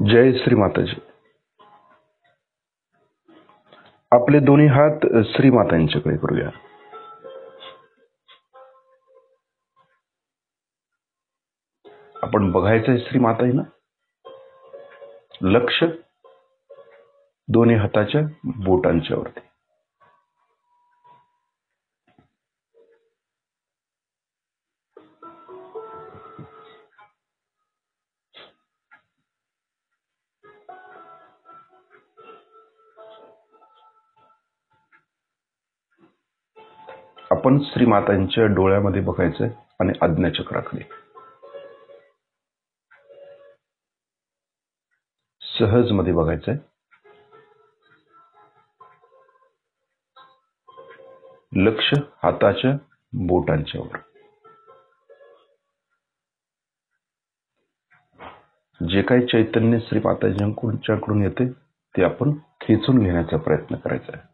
जय श्री माताजी. आपले दोन्ही हात श्री मातांच्याकडे करूया. आपण बघायचंय श्री माताईंना. लक्ष दोन्ही हाताच्या बोटांच्या वरती. आपण श्री मातांच्या डोळ्यामध्ये बघायचंय आणि आज्ञाचक्राकडे. सहज मध्ये बघायचंय. लक्ष हाताच्या बोटांच्या वर. जे काही चैतन्य श्री माताजींकडून येते ते आपण खेचून घेण्याचा प्रयत्न करायचा आहे.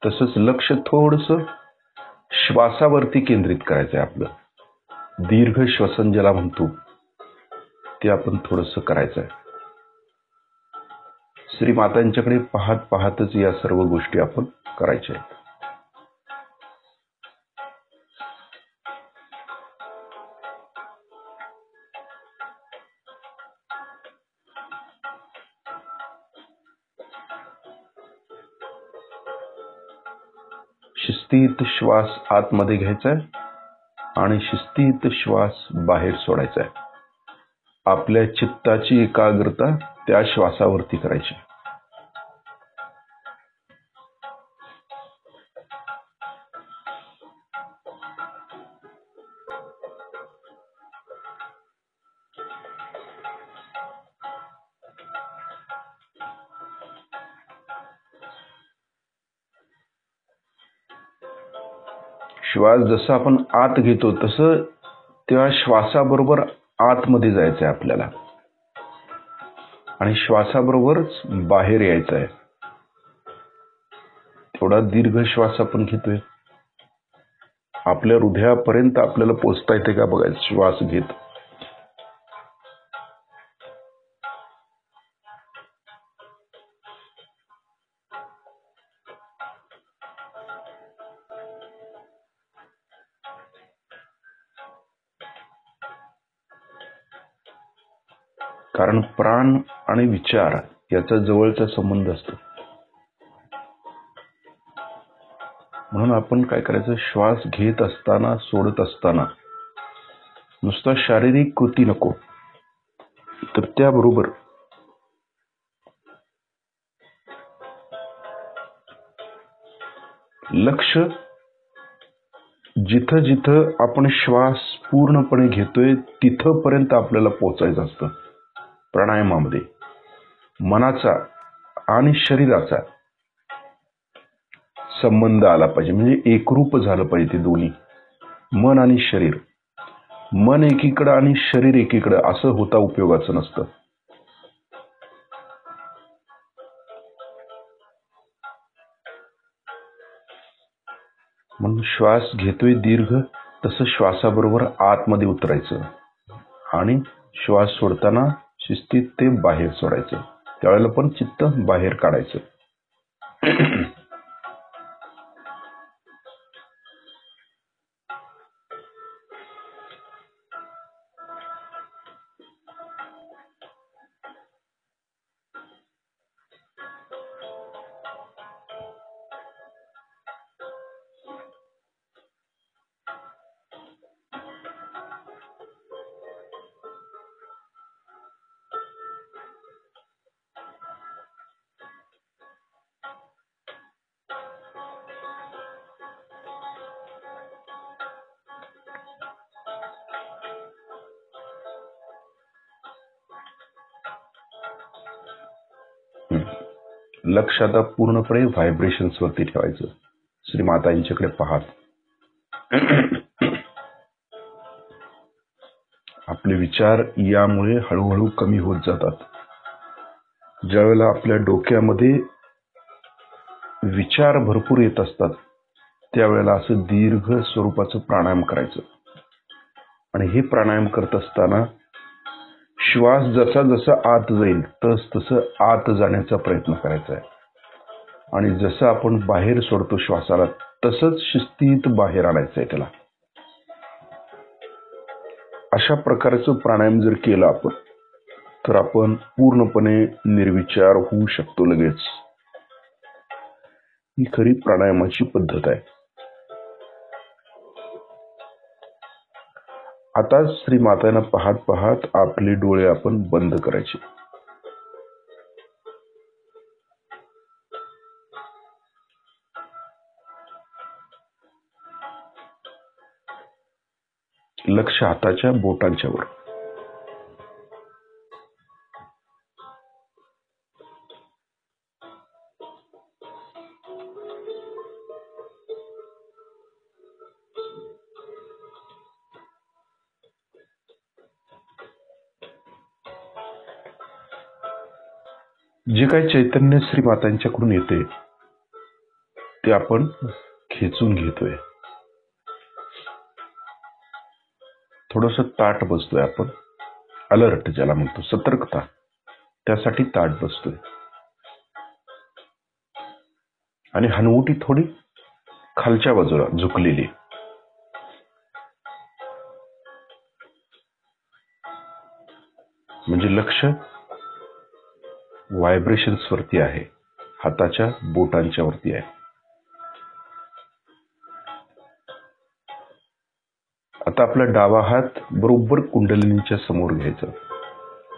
तसंच लक्ष थोडस श्वासावरती केंद्रित करायचंय आपलं. दीर्घ श्वसन ज्याला म्हणतो ते आपण थोडस करायचंय. श्री मातांच्याकडे पाहत पाहतच या सर्व गोष्टी आपण करायच्या आहेत. शिस्तीत श्वास आतमध्ये घ्यायचा आहे आणि शिस्तीत श्वास बाहेर सोडायचा आहे. आपल्या चित्ताची एकाग्रता त्या श्वासावरती करायची. श्वास जसा आपण आत घेतो तसं त्या श्वासाबरोबर आतमध्ये जायचं आहे आपल्याला आणि श्वासाबरोबरच बाहेर यायचं आहे. थोडा दीर्घ श्वास आपण घेतोय. आपल्या हृदयापर्यंत आपल्याला पोचता येते का बघायचं श्वास घेत. कारण प्राण आणि विचार याचा जवळचा संबंध असतो. म्हणून आपण काय करायचं, श्वास घेत असताना सोडत असताना नुसता शारीरिक कृती नको, तर त्याबरोबर लक्ष जिथं जिथं आपण श्वास पूर्णपणे घेतोय तिथपर्यंत आपल्याला पोचायचं असतं. प्राणायामामध्ये मनाचा आणि शरीराचा संबंध आला पाहिजे, म्हणजे एकरूप झालं पाहिजे ते दोन्ही, मन आणि शरीर. मन एकीकडं आणि शरीर एकीकडं असं होता उपयोगाचं नसतं. म्हणून श्वास घेतोय दीर्घ तसं श्वासाबरोबर आतमध्ये उतरायचं आणि श्वास सोडताना शिस्तीत ते बाहेर सोडायचं. त्यावेळेला पण चित्त बाहेर काढायचं. लक्ष आता पूर्णपणे व्हायब्रेशन्स वरती ठेवायचं. श्री मातांच्याकडे पाहत आपले विचार यामुळे हळूहळू कमी होत जातात. ज्यावेळेला आपल्या डोक्यामध्ये विचार भरपूर येत असतात त्यावेळेला असं दीर्घ स्वरूपाचं प्राणायाम करायचं. आणि हे प्राणायाम करत असताना श्वास जसा जसा आत जाईल तसं आत जाण्याचा प्रयत्न करायचा आहे. आणि जसं आपण बाहेर सोडतो श्वासाला तसंच शिस्तीत बाहेर आणायचं आहे त्याला. अशा प्रकारचं प्राणायाम जर केलं आपण तर आपण पूर्णपणे निर्विचार होऊ शकतो लगेच. ही खरी प्राणायामाची पद्धत आहे. आता श्री मातांना पाहत पाहत आपले डोळे आपण बंद करायचे. लक्ष हाताच्या बोटांच्या वर. जे काही चैतन्य श्री मातांच्याकडून येते ते आपण खेचून घेतोय. थोडस ताट बसतोय आपण. अलर्ट ज्याला म्हणतो, सतर्कता, त्यासाठी ताट बसतोय. आणि हनुवटी थोडी खालच्या बाजूला झुकलेली. म्हणजे लक्ष व्हायब्रेशन्स वरती आहे, हाताच्या बोटांच्या वरती आहे. आता आपला डावा हात बरोबर कुंडलिनीच्या समोर घ्यायचा,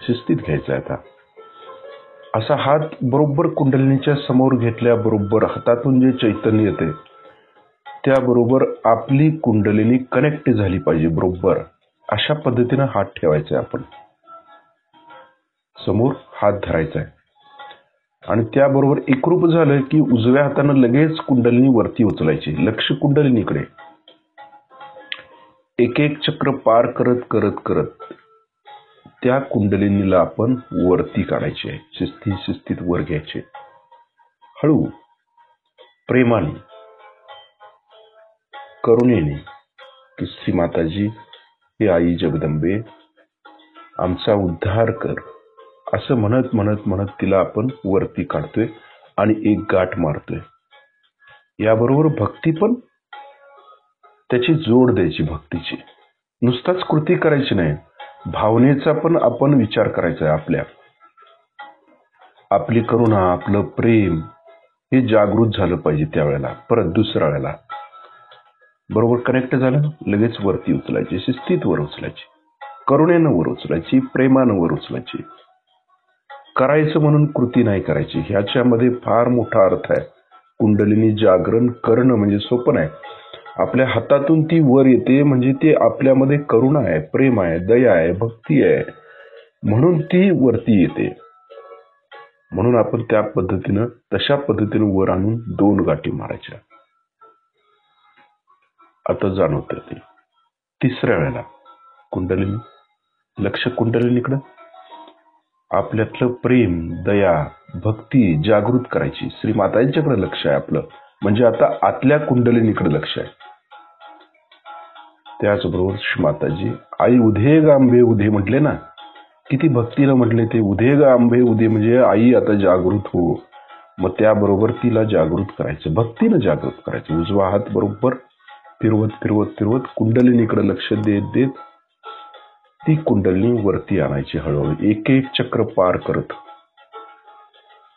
शिस्तीत घ्यायचा. आता असा हात बरोबर कुंडलिनीच्या समोर घेतल्याबरोबर हातातून जे चैतन्य येते त्याबरोबर आपली कुंडलिनी कनेक्ट झाली पाहिजे बरोबर. अशा पद्धतीनं हात ठेवायचा आहे. आपण समोर हात धरायचा आहे आणि त्याबरोबर एकरूप झालं की उजव्या हातानं लगेच कुंडलिनी वरती उचलायची. लक्ष कुंडलिनीकडे. एक एक चक्र पार करत करत करत त्या कुंडलिनीला आपण वरती काढायचे. शिस्तीत वर घ्यायचे. हळू, प्रेमाने, करुणेने की श्री माताजी, हे आई जगदंबे, आमचा उद्धार कर, असं म्हणत म्हणत म्हणत तिला आपण वरती काढतोय आणि एक गाठ मारतोय. याबरोबर भक्ती पण त्याची जोड द्यायची. भक्तीची नुसताच कृती करायची नाही, भावनेचा पण आपण विचार करायचा आहे. आपली करुणा, आपलं प्रेम हे जागृत झालं पाहिजे. त्यावेळेला परत दुसऱ्या वेळेला बरोबर कनेक्ट झालं, लगेच वरती उचलायची. शिस्तीत वर उचलायची, करुणेनं वर उचलायची, प्रेमानं वर उचलायची. करायचं म्हणून कृती नाही करायची. ह्याच्यामध्ये फार मोठा अर्थ आहे. कुंडलिनी जागरण करणं म्हणजे सोपं नाही. आपल्या हातातून ती वर येते म्हणजे ते आपल्यामध्ये करुणा आहे, प्रेम आहे, दया आहे, भक्ती आहे, म्हणून ती वरती येते. म्हणून आपण त्या पद्धतीनं, तशा पद्धतीनं वर आणून 2 गाठी मारायच्या. आता जाणवत ते. तिसऱ्या वेळेला कुंडलिनी, लक्ष कुंडलिनीकडं. आपल्यातलं प्रेम, दया, भक्ती जागृत करायची. श्री मातांच्याकडे लक्ष आहे आपलं, म्हणजे आता आतल्या कुंडलिनीकडे लक्ष आहे. त्याचबरोबर श्री माताजी, आई उधे ग आंबे उधे म्हटले ना, किती भक्तीनं म्हटले ते. उधे ग आंबे उधे म्हणजे आई आता जागृत हो. मग त्याबरोबर तिला जागृत करायचं, भक्तीनं जागृत करायचं. उजवा हात बरोबर फिरवत फिरवत फिरवत कुंडलिनीकडे लक्ष देत देत ती कुंडलिनी वरती आणायची. हळूहळू एक एक चक्र पार करत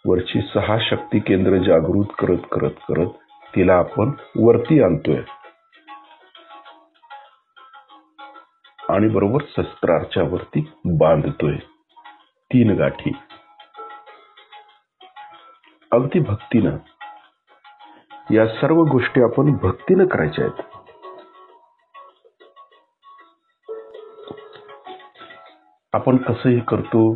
वरची 6 शक्ती केंद्र जागृत करत करत करत तिला आपण वरती आणतोय. आणि बरोबर शस्त्राच्या वरती बांधतोय 3 गाठी. अगदी भक्तीनं. या सर्व गोष्टी आपण भक्तीनं करायच्या आहेत. आपण कसंही करतो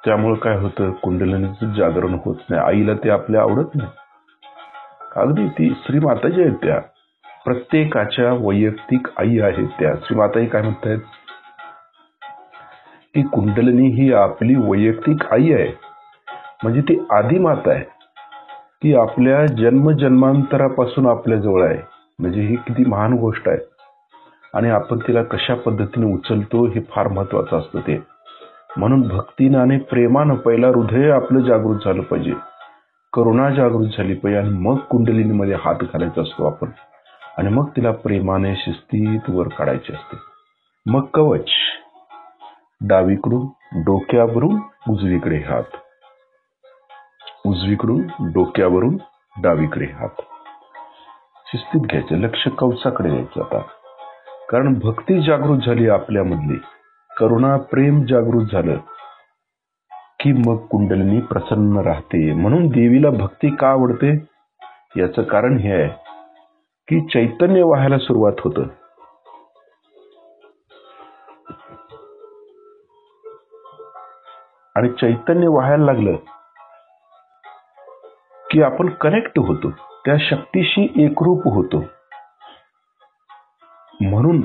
त्यामुळे काय होतं, कुंडलिनीचं जागरण होत नाही. आईला ते आपल्या आवडत नाही. अगदी ती श्री माताजी आहेत, त्या प्रत्येकाच्या वैयक्तिक आई आहेत. त्या श्री माताजी काय म्हणतात, की कुंडलिनी ही आपली वैयक्तिक आई आहे, म्हणजे ती आदिमाता आहे. ती आपल्या जन्मजन्मांतरापासून आपल्या जवळ आहे. म्हणजे ही किती महान गोष्ट आहे. आणि आपण तिला कशा पद्धतीने उचलतो हे फार महत्वाचं असतं ते. म्हणून भक्तीनं आणि प्रेमानं पहिला हृदय आपलं जागृत झालं पाहिजे, करुणा जागृत झाली पाहिजे, आणि मग कुंडलिनीमध्ये हात घालायचा असतो आपण, आणि मग तिला प्रेमाने शिस्तीत वर काढायचे असते. मग कवच, डावीकडून डोक्यावरून उजवीकडे हात, उजवीकडून डोक्यावरून डावीकडे हात. शिस्तीत घ्यायचं, लक्ष कवचाकडे द्यायचं आता. कारण भक्ती जागृत झाली आपल्यामधली, करुणा प्रेम जागृत झालं की मग कुंडलिनी प्रसन्न राहते. म्हणून देवीला भक्ती का आवडते याचं कारण हे आहे की चैतन्य व्हायला सुरुवात होतं. आणि चैतन्य व्हायला लागलं की आपण कनेक्ट होतो, त्या शक्तीशी एकरूप होतो. म्हणून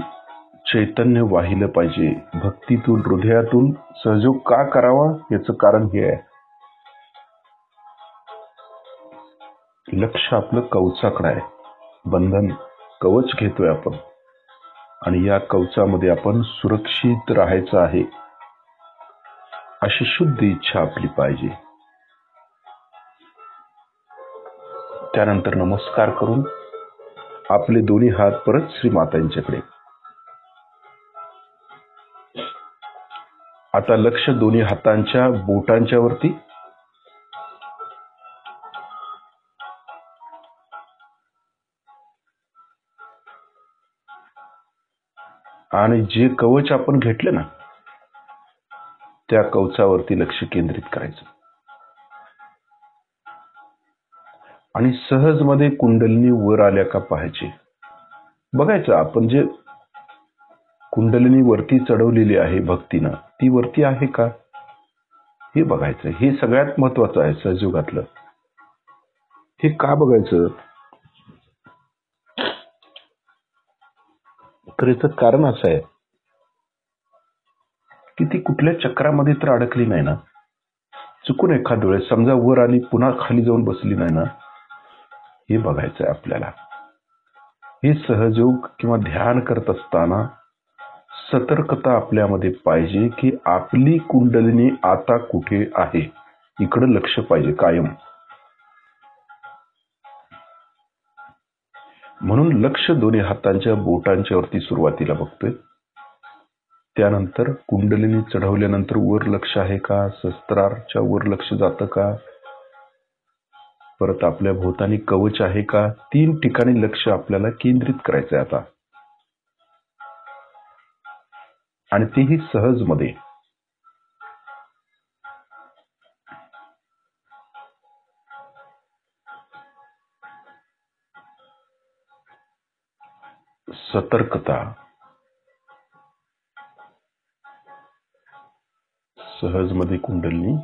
चैतन्य वाहिलं पाहिजे भक्तीतून, हृदयातून. सहयोग का करावा याचं कारण हे आहे, लक्ष आपलं कवचाकडे आहे. बंधन कवच घेतोय आपण, आणि या कवचामध्ये आपण सुरक्षित राहायचं आहे, अशी शुद्ध इच्छा आपली पाहिजे. त्यानंतर नमस्कार करून आपले दोन्ही हात परत श्रीमातांच्याकडे. आता लक्ष दोन्ही हातांच्या बोटांच्या वरती. आणि जे कवच आपण घेतले ना, त्या कवचावरती लक्ष केंद्रित करायचं. आणि सहज मध्ये कुंडलिनी वर आल्या का पाहायचे. बघायचं आपण जे कुंडलिनी वरती चढवलेली आहे भक्तीनं, ती वरती आहे का हे बघायचं. हे सगळ्यात महत्वाचं आहे सहयोगातलं. हे का बघायचं, तर याचं कारण असं आहे की ती कुठल्या चक्रामध्ये तर अडकली नाही ना. चुकून एखाद वेळेस समजा वर आली पुन्हा खाली जाऊन बसली नाही ना, हे बघायचं आहे आपल्याला. हे सहयोग किंवा ध्यान करत असताना सतर्कता आपल्यामध्ये पाहिजे की आपली कुंडलिनी आता कुठे आहे, इकडे लक्ष पाहिजे कायम. म्हणून लक्ष दोन्ही हातांच्या बोटांच्या वरती सुरुवातीला बघतोय. त्यानंतर कुंडलिनी चढवल्यानंतर वर लक्ष आहे का, सहस्त्रारच्या वर लक्ष जातं का, परत आपल्या भोवतानी कवच आहे का, 3 ठिकाणी लक्ष आपल्याला केंद्रित करायचं आहे आता. आणि तेही सहज मध्ये. सतर्कता, सहज मध्ये कुंडलिनी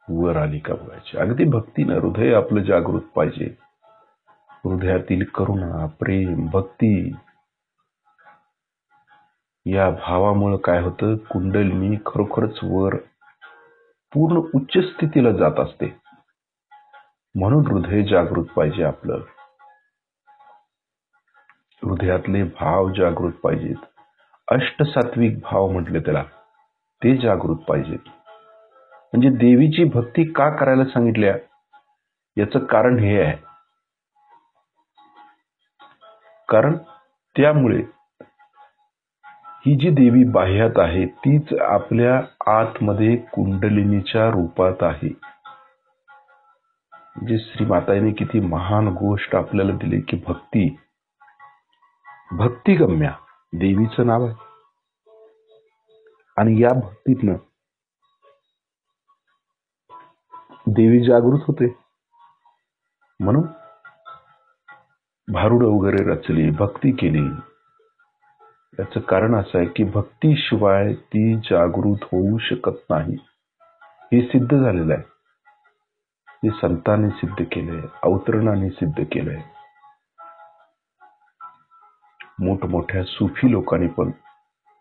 वर आली का बघायची. अगदी भक्तीनं हृदय आपलं जागृत पाहिजे. हृदयातील करुणा प्रेम भक्ती या भावामुळे काय होतं, कुंडलिनी खरोखरच वर पूर्ण उच्च स्थितीला जात असते. म्हणून हृदय जागृत पाहिजे आपलं, हृदयातले भाव जागृत पाहिजेत. अष्टसात्विक भाव म्हटले त्याला, ते जागृत पाहिजेत. म्हणजे देवीची भक्ती का करायला सांगितल्या याचं कारण हे आहे, कारण त्यामुळे ही जी देवी बाह्यात आहे तीच आपल्या आतमध्ये कुंडलिनीच्या रूपात आहे. म्हणजे श्रीमाताने किती महान गोष्ट आपल्याला दिली की भक्ती, भक्तिगम्या देवीचं नाव आहे. आणि या भक्तीतनं देवी जागृत होते. म्हणून भारुड वगैरे रचली, भक्ती केली. याचं कारण असं आहे की भक्तीशिवाय ती जागृत होऊ शकत नाही. हे सिद्ध झालेलं आहे, हे संतांनी सिद्ध केलंय, अवतरणाने सिद्ध केलंय. मोठमोठ्या सुफी लोकांनी पण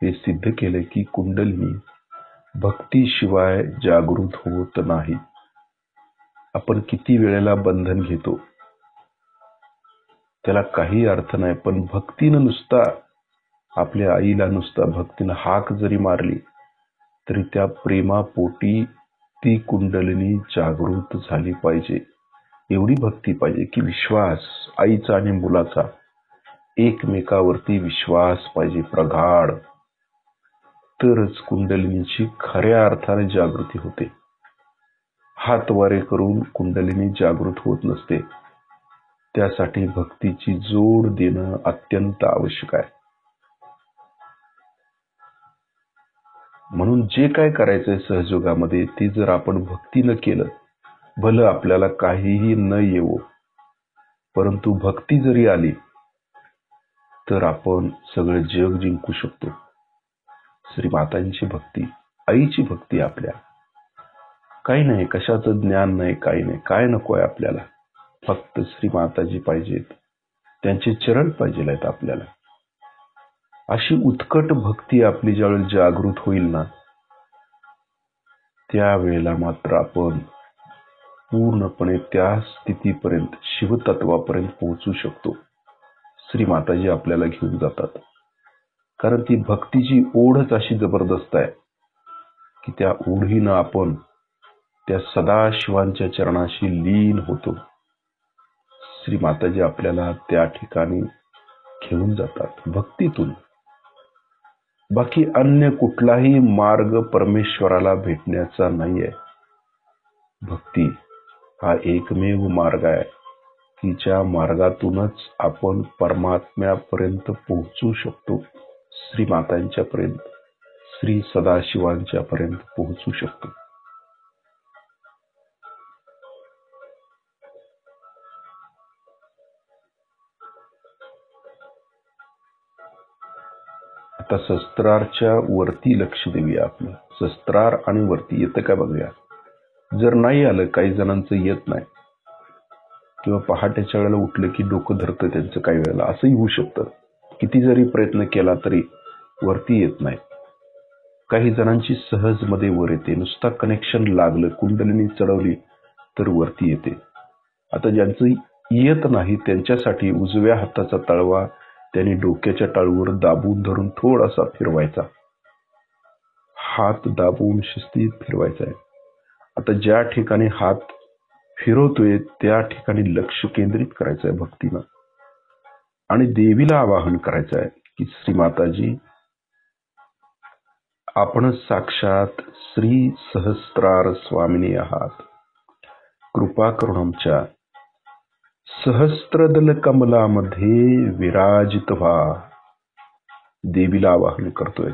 हे सिद्ध केलंय की कुंडलिनी भक्तीशिवाय जागृत होत नाही. आपण किती वेळेला बंधन घेतो त्याला काही अर्थ नाही, पण भक्तीनं नुसता आपल्या आईला नुसता भक्तीनं हाक जरी मारली तरी त्या प्रेमापोटी ती कुंडलिनी जागृत झाली पाहिजे. एवढी भक्ती पाहिजे की विश्वास, आईचा आणि मुलाचा एकमेकावरती विश्वास पाहिजे प्रगाढ, तरच कुंडलिनीची खऱ्या अर्थाने जागृती होते. हात वारे करून कुंडलिनी जागृत होत नसते. त्यासाठी भक्तीची जोड देणं अत्यंत आवश्यक आहे. म्हणून जे काय करायचंय सहयोगामध्ये ते जर आपण भक्तीनं केलं, भलं आपल्याला काहीही न येवो, परंतु भक्ती जरी आली तर आपण सगळं जग जिंकू शकतो. श्रीमातांची भक्ती, आईची भक्ती, आपल्या काही नाही, कशाचं ज्ञान नाही, काही नाही, काय नकोय आपल्याला, फक्त श्रीमाताजी पाहिजेत, त्यांचे चरण पाहिजे आहेत आपल्याला. अशी उत्कट भक्ती आपली ज्यावेळी जागृत होईल ना, त्यावेळेला मात्र आपण पूर्णपणे त्या स्थितीपर्यंत, शिवतत्वापर्यंत पोहोचू शकतो. श्रीमाताजी आपल्याला घेऊन जातात, कारण ती भक्तीची ओढच अशी जबरदस्त आहे की त्या ओढीनं आपण त्या सदाशिवांच्या चरणाशी लीन होतो. श्रीमाताजी आपल्याला त्या ठिकाणी घेऊन जातात भक्तीतून. बाकी अन्य कुठलाही मार्ग परमेश्वराला भेटण्याचा नाहीये. भक्ती हा एकमेव मार्ग आहे की ज्या मार्गातूनच आपण परमात्म्यापर्यंत पोहोचू शकतो, श्रीमातांच्या पर्यंत, श्री सदाशिवांच्या पर्यंत पोहोचू शकतो. आता शस्त्रारच्या वरती लक्ष देऊया. आपलं शस्त्रार आणि वरती येतं का बघूया. जर नाही आलं, काही जणांचं येत नाही, किंवा पहाटेच्या वेळेला उठलं की डोकं धरतं त्यांचं, काही वेळेला असंही होऊ शकतं. किती जरी प्रयत्न केला तरी वरती येत नाही. काही जणांची सहज मध्ये वर येते, नुसता कनेक्शन लागलं, कुंडलिनी चढवली तर वरती येते. आता ज्यांचं येत नाही त्यांच्यासाठी उजव्या हाताचा तळवा त्यांनी डोक्याच्या टाळूवर दाबून धरून थोडासा फिरवायचा, हात दाबून शिस्तीत फिरवायचा आहे. आता ज्या ठिकाणी हात फिरवतोय त्या ठिकाणी लक्ष केंद्रित करायचं आहे भक्तीनं, आणि देवीला आवाहन करायचं आहे की श्रीमाताजी, आपण साक्षात श्री सहस्त्रार स्वामिनी आहात, कृपा करून आमच्या सहस्त्रदल कमलामध्ये विराजित व्हा. देवीला आवाहन करतोय.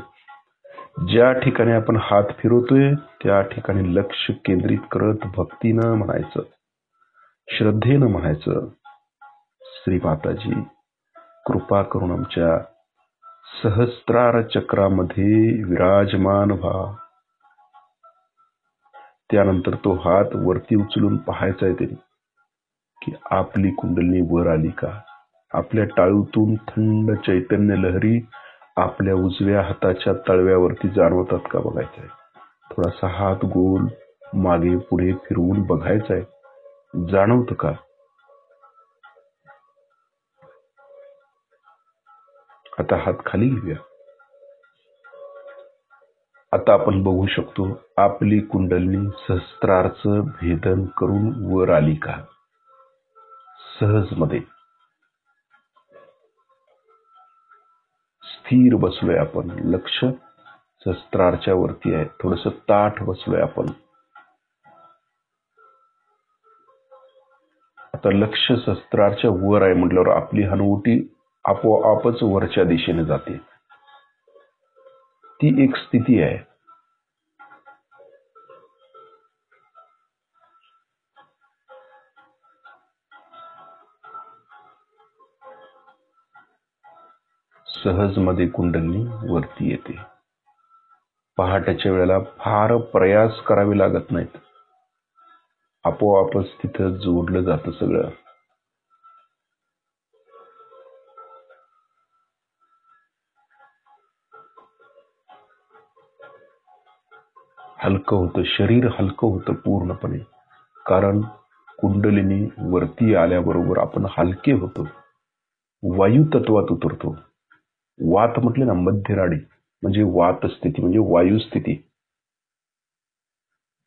ज्या ठिकाणी आपण हात फिरवतोय त्या ठिकाणी लक्ष केंद्रित करत भक्तीनं म्हणायचं, श्रद्धेनं म्हणायचं, श्रीमाताजी कृपा करून आमच्या सहस्त्रार चक्रामध्ये विराजमान व्हा. त्यानंतर तो हात वरती उचलून पाहायचा आहे त्यांनी की आपली कुंडलिनी वर आली का. आपल्या टाळूतून थंड चैतन्य लहरी आपल्या उजव्या हाताच्या तळव्यावरती जाणवतात का बघायचं आहे. थोडासा हात गोल मागे पुढे फिरवून बघायचा आहे, जाणवतं का. आता हात खाली घेऊया. आता आपण बघू शकतो आपली कुंडलिनी सहस्त्रारचं भेदन करून वर आली का. सहज मध्ये स्थिर बसलोय आपण, लक्ष सहस्त्रारच्या वरती आहे, थोडस ताठ बसलोय आपण. आता लक्ष सहस्त्रारच्या वर आहे म्हटल्यावर आपली हनुवटी आपोआपच वरच्या दिशेने जाते. ती एक स्थिती आहे. सहज मध्ये कुंडलिनी वरती येते. पहाटेच्या वेळेला फार प्रयास करावे लागत नाहीत, आपोआपच तिथं जोडलं जातं सगळं. हलकं होतं, शरीर हलकं होतं पूर्णपणे. कारण कुंडलिनी वरती आल्याबरोबर आपण हलके होतो, वायू तत्वात उतरतो. वात म्हटले ना, मध्य नाडी म्हणजे वात स्थिती, म्हणजे वायू स्थिती.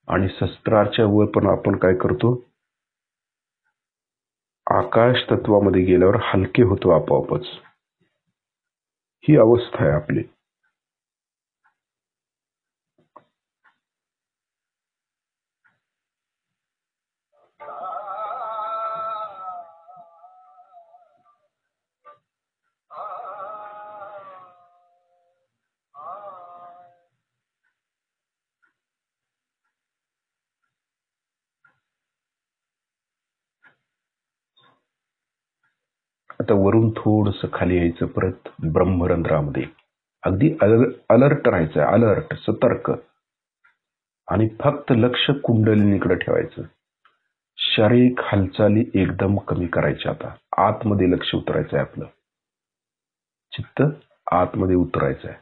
आणि शस्त्राच्या वर पण आपण काय करतो, आकाश तत्वामध्ये गेल्यावर हलके होतो आपोआपच. ही अवस्था आहे आपली. आता वरून थोडस खाली यायचं, परत ब्रह्मरंध्रामध्ये अगदी अलर्ट राहायचं, अलर्ट, सतर्क. आणि फक्त लक्ष कुंडलिनीकडे ठेवायचं. शारीरिक हालचाली एकदम कमी करायच्या. आता आतमध्ये लक्ष उतरायचं आहे आपलं, चित्त आतमध्ये उतरायचं आहे.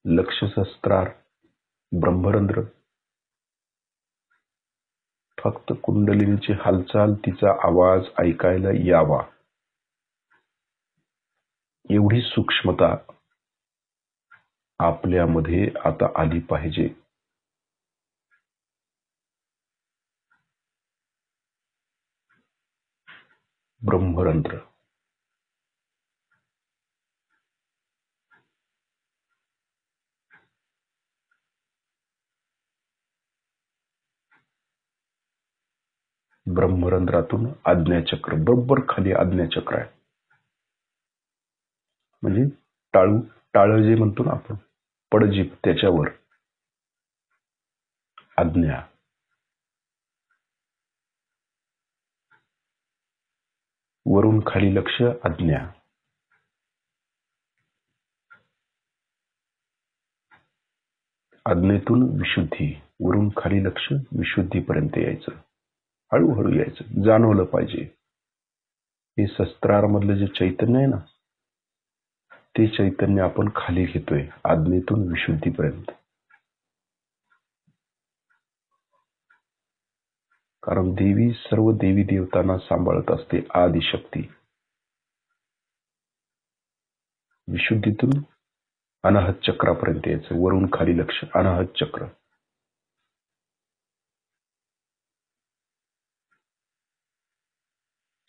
लक्ष शस्त्रार, ब्रह्मरंध्र, फक्त कुंडलिनीची हालचाल, तिचा आवाज ऐकायला यावा, एवढी सूक्ष्मता आपल्यामध्ये आता आली पाहिजे. ब्रह्मरंध्र, ब्रह्मरंध्रातून आज्ञाचक्र, बरोबर खाली आज्ञाचक्र आहे. म्हणजे टाळ जे म्हणतो ना आपण, पडजीप, त्याच्यावर आज्ञा. वरून खाली लक्ष, आज्ञा. आज्ञेतून विशुद्धी, वरून खाली लक्ष, विशुद्धीपर्यंत यायचं. हळूहळू यायचं, जाणवलं पाहिजे. हे शस्त्रार मधलं जे चैतन्य आहे ना, ते चैतन्य आपण खाली घेतोय, आज्ञेतून विशुद्धीपर्यंत. कारण देवी सर्व देवी देवतांना सांभाळत असते, आदिशक्ती. विशुद्धीतून अनाहत चक्रापर्यंत यायचं, वरून खाली लक्ष, अनाहत चक्र.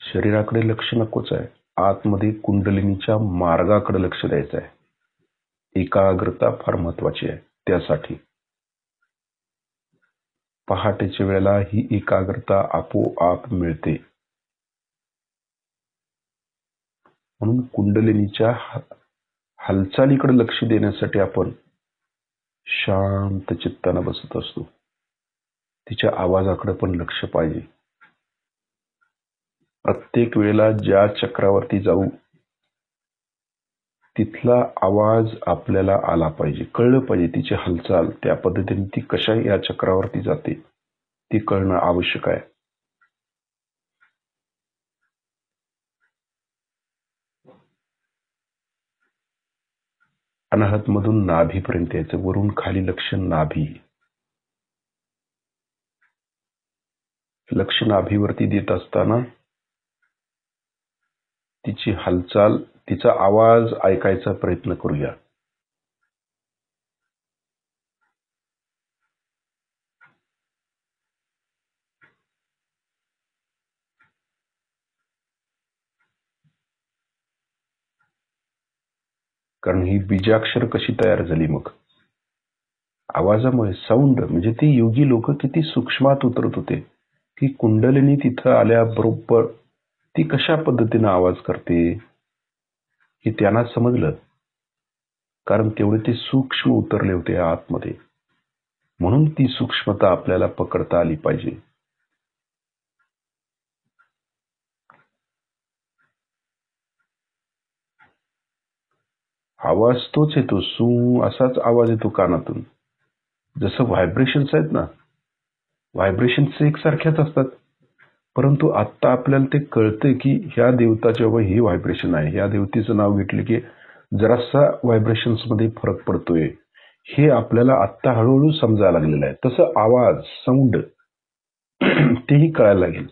शरीराकडे लक्ष नकोच आहे, आतमध्ये कुंडलिनीच्या मार्गाकडे लक्ष द्यायचं आहे. एकाग्रता फार महत्वाची आहे त्यासाठी. पहाटेच्या वेळेला ही एकाग्रता आपोआप मिळते. म्हणून कुंडलिनीच्या हालचालीकडे लक्ष देण्यासाठी आपण शांत चित्तानं बसत असतो. तिच्या आवाजाकडे पण लक्ष पाहिजे. प्रत्येक वेळेला ज्या चक्रावरती जाऊ, तिथला आवाज आपल्याला आला पाहिजे, कळलं पाहिजे. तिची हालचाल त्या पद्धतीने ती कशा या चक्रावरती जाते ती कळणं आवश्यक आहे. अनाहत मधून नाभीपर्यंत यायचं, वरून खाली लक्ष, नाभी. लक्ष नाभीवरती देत असताना तिची हालचाल, तिचा आवाज ऐकायचा प्रयत्न करूया. कारण ही बीजाक्षर कशी तयार झाली मग, आवाजामुळे. साऊंड म्हणजे ती योगी लोक किती सूक्ष्मात उतरत होते की कुंडलिनी तिथं आल्याबरोबर ती कशा पद्धतीने आवाज करते हे त्यांना समजलं. कारण तेवढे ते सूक्ष्म उतरले होते आतमध्ये. म्हणून ती सूक्ष्मता आपल्याला पकडता आली पाहिजे. आवाज तोच येतो, सू असाच आवाज येतो कानातून. जसं व्हायब्रेशन्स आहेत ना, व्हायब्रेशन्स एकसारख्याच असतात. परंतु आता आपल्याला ते कळतंय की ह्या देवताच्या व ही व्हायब्रेशन आहे, ह्या देवतेचं नाव घेतलं की जरासा व्हायब्रेशन्स मध्ये फरक पडतोय. हे आपल्याला आत्ता हळूहळू समजायला लागलेलं आहे. तसं आवाज, साऊंड तेही कळायला लागेल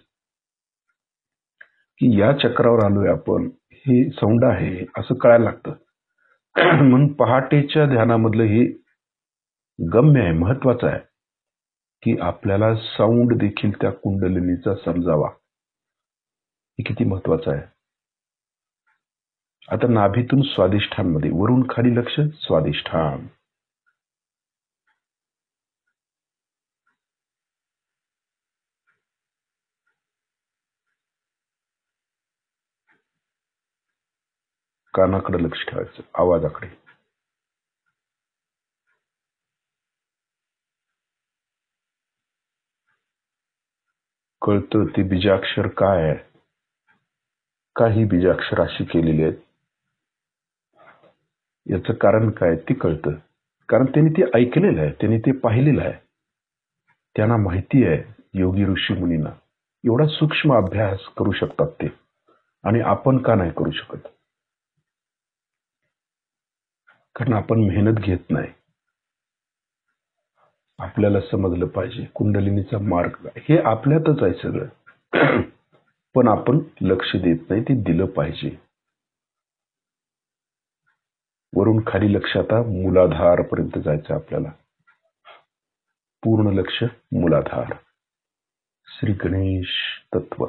की या चक्रावर आलोय आपण, हे साऊंड आहे असं कळायला लागतं. म्हणून पहाटेच्या ध्यानामधलं हे गम्य आहे, महत्वाचं आहे की आपल्याला साऊंड देखील त्या कुंडलिनीचा समजावा. हे किती महत्वाचं आहे. आता नाभीतून स्वादिष्ठानमध्ये, वरून खाली लक्ष, स्वादिष्ठान. कानाकडे लक्ष ठेवायचं, आवाजाकडे. कळतं ते बीजाक्षर काय आहे, काही बीजाक्षर अशी केलेली आहेत, याचं कारण काय ते कळतं. कारण त्यांनी ते ऐकलेलं आहे, त्यांनी ते पाहिलेलं आहे, त्यांना माहिती आहे. योगी ऋषी मुनींना एवढा सूक्ष्म अभ्यास करू शकतात ते, आणि आपण का नाही करू शकत? कारण आपण मेहनत घेत नाही. आपल्याला समजलं पाहिजे कुंडलिनीचा मार्ग हे आपल्यातच आहे सगळं, पण आपण लक्ष देत नाही. ते दिलं पाहिजे. वरून खाली लक्ष, आता मूलाधार पर्यंत जायचं आपल्याला. पूर्ण लक्ष मूलाधार. श्री गणेश तत्व.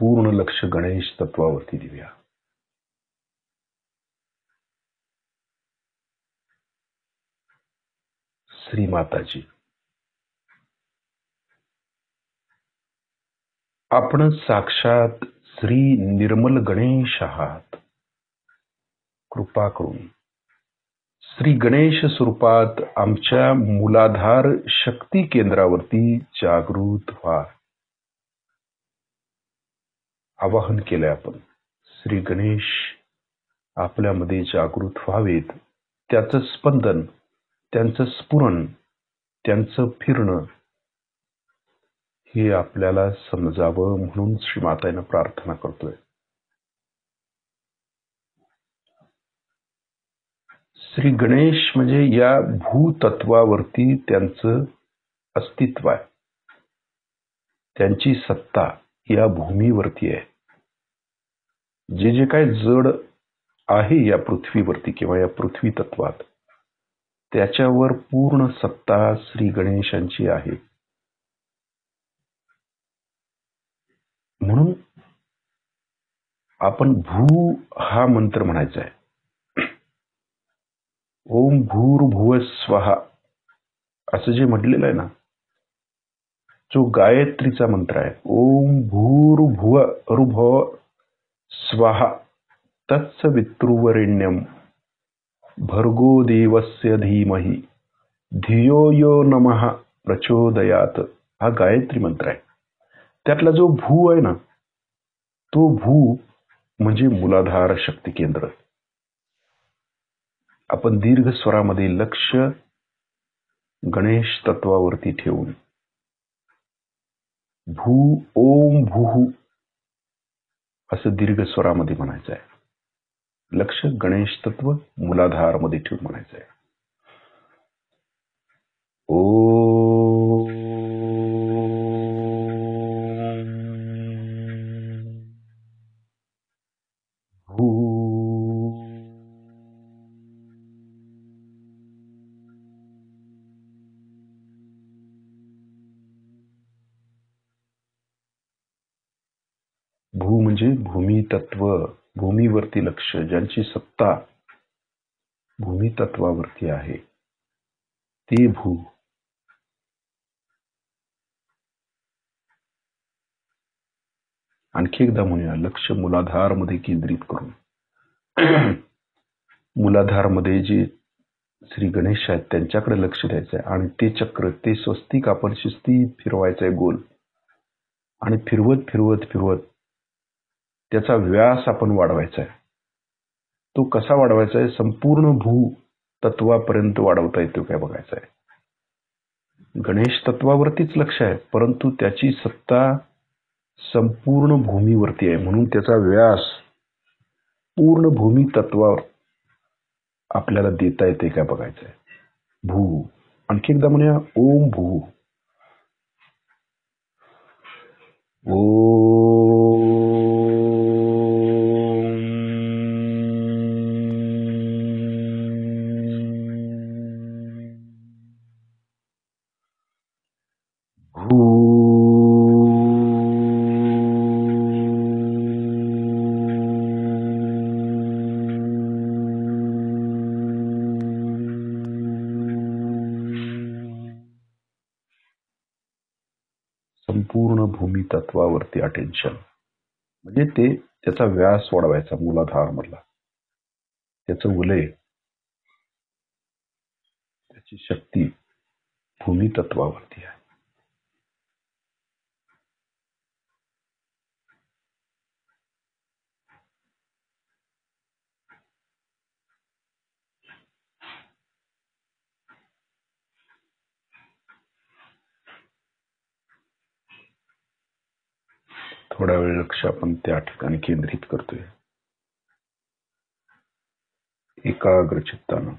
पूर्ण लक्ष गणेश तत्वावरती देऊया. श्री माताजी, आपण साक्षात श्री निर्मल गणेश आहात. कृपा करून श्री गणेश स्वरूपात आमच्या मूलाधार शक्ती केंद्रावरती जागृत व्हा. आवाहन केलंय आपण. श्री गणेश आपल्यामध्ये जागृत व्हावेत. त्याचं स्पंदन, त्यांचं स्फुरण, त्यांचं फिरणं हे आपल्याला समजावं म्हणून श्रीमातांना प्रार्थना करतोय. श्री गणेश म्हणजे या भूतत्वावरती त्यांचं अस्तित्व आहे, त्यांची सत्ता या भूमीवरती आहे. जे जे काय जड आहे या पृथ्वीवरती किंवा या पृथ्वी तत्वात, त्याच्यावर पूर्ण सत्ता श्री गणेशांची आहे. म्हणून आपण भू हा मंत्र म्हणायचा आहे. ओम भूर्भुव स्वहा असं जे म्हटलेलं आहे ना, जो गायत्रीचा मंत्र आहे. ओम भूर्भुव ऋभव स्वाहा तत्सवितृवरेण्यम भर्गो देवस्य धीमहि धियो यो नमः प्रचोदयात, हा गायत्री मंत्र आहे. त्यातला जो भू आहे ना, तो भू म्हणजे मूलाधार शक्ती केंद्र. आपण दीर्घ स्वरामध्ये लक्ष गणेश तत्वावरती ठेवून भू ओम भू असं दीर्घ स्वरामध्ये म्हणायचं आहे. लक्ष गणेश तत्व मूलाधार मध्ये ठेवून म्हणायचं आहे. ओ भू भू म्हणजे भूमी तत्व, भूमीवरती लक्ष, ज्यांची सत्ता भूमी तत्वावरती आहे ते भू. आणखी एकदा म्हणूया, लक्ष मूलाधार मध्ये केंद्रित करून मूलाधार मध्ये जे श्री गणेश आहेत त्यांच्याकडे लक्ष द्यायचं आहे. आणि ते चक्र, ते स्वस्तिक आपण शिस्तीत फिरवायचंय गोल. आणि फिरवत फिरवत फिरवत त्याचा व्यास आपण वाढवायचा आहे. तो कसा वाढवायचा आहे? संपूर्ण भू तत्वापर्यंत वाढवता येतो काय बघायचा आहे. गणेश तत्वावरतीच लक्ष आहे, परंतु त्याची सत्ता संपूर्ण भूमीवरती आहे, म्हणून त्याचा व्यास पूर्ण भूमी तत्वावर आपल्याला देता येते काय बघायचं आहे. भू. आणखी एकदा म्हणूया, ओम भू. संपूर्ण भूमी तत्वावरती अटेन्शन, म्हणजे ते त्याचा व्यास वाढवायचा मूलाधार मधला, त्याचं उलय, त्याची शक्ती भूमी तत्वावरती आहे. थोडा वेळ लक्ष आपण त्या ठिकाणी केंद्रित करतोय एकाग्र चित्तानं.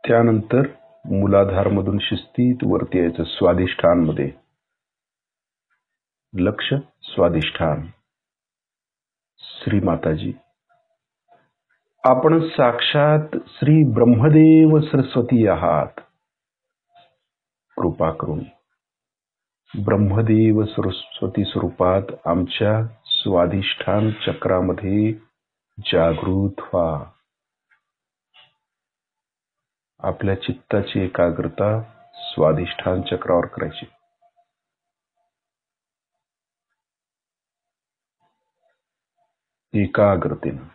त्यानंतर मूलाधार मधून शिस्तीत वरती यायचं स्वादिष्ठान मध्ये. लक्ष स्वादिष्ठान. श्री माताजी, आपण साक्षात श्री ब्रह्मदेव सरस्वती आहात. कृपा करून ब्रह्मदेव सरस्वती स्वरूपात आमच्या स्वादिष्ठान चक्रामध्ये जागृत व्हा. आपल्या चित्ताची एकाग्रता स्वादिष्ठान चक्रावर करायची. एकाग्रतेनं.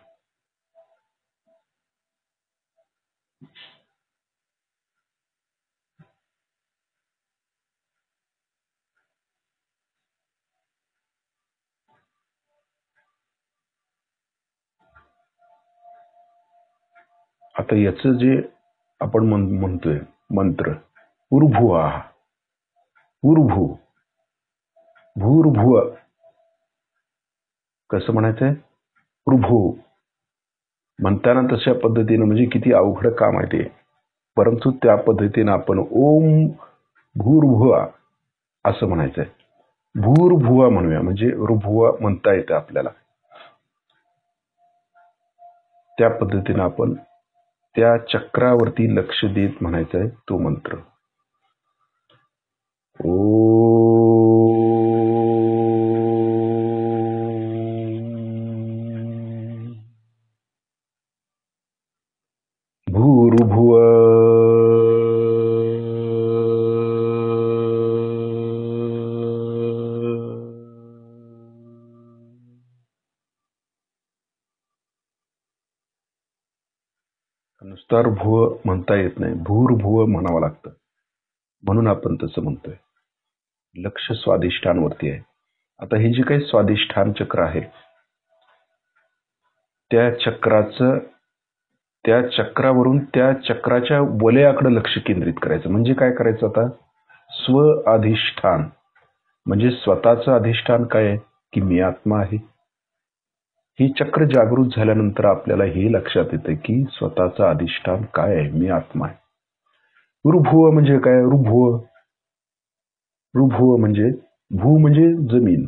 आता याचं जे आपण म्हणतोय मंत्र, ऊर्भुवः, ऊर्भू, भूर्भुव, कसं म्हणायचंय? ऊर्भू म्हणताना तशा पद्धतीनं, म्हणजे किती अवघड काम आहे ते, परंतु त्या पद्धतीनं आपण ओम भूर्भुवा असं म्हणायचंय. भूर्भुवा म्हणूया, म्हणजे ऋभुवा म्हणता येतं आपल्याला. त्या पद्धतीनं आपण त्या चक्रावरती लक्ष देत म्हणायचंय तो मंत्र. भूर्भुव नुसता भुव म्हणता येत नाही, भूर्भुव म्हणावं लागतं, म्हणून आपण तसं म्हणतोय. लक्ष स्वादिष्ठानवरती आहे. आता हे जे काही स्वादिष्ठान चक्र आहे, त्या चक्रावरून त्या चक्राच्या वलयाकडे लक्ष केंद्रित करायचं. म्हणजे काय करायचं? आता स्व अधिष्ठान, म्हणजे स्वतःचं अधिष्ठान काय आहे की मी आत्मा आहे. ही चक्र जागृत झाल्यानंतर आपल्याला हे लक्षात येतं की स्वतःचं अधिष्ठान काय आहे, मी आत्मा आहे. ऋभुव म्हणजे काय? ऋभुव म्हणजे भू म्हणजे जमीन,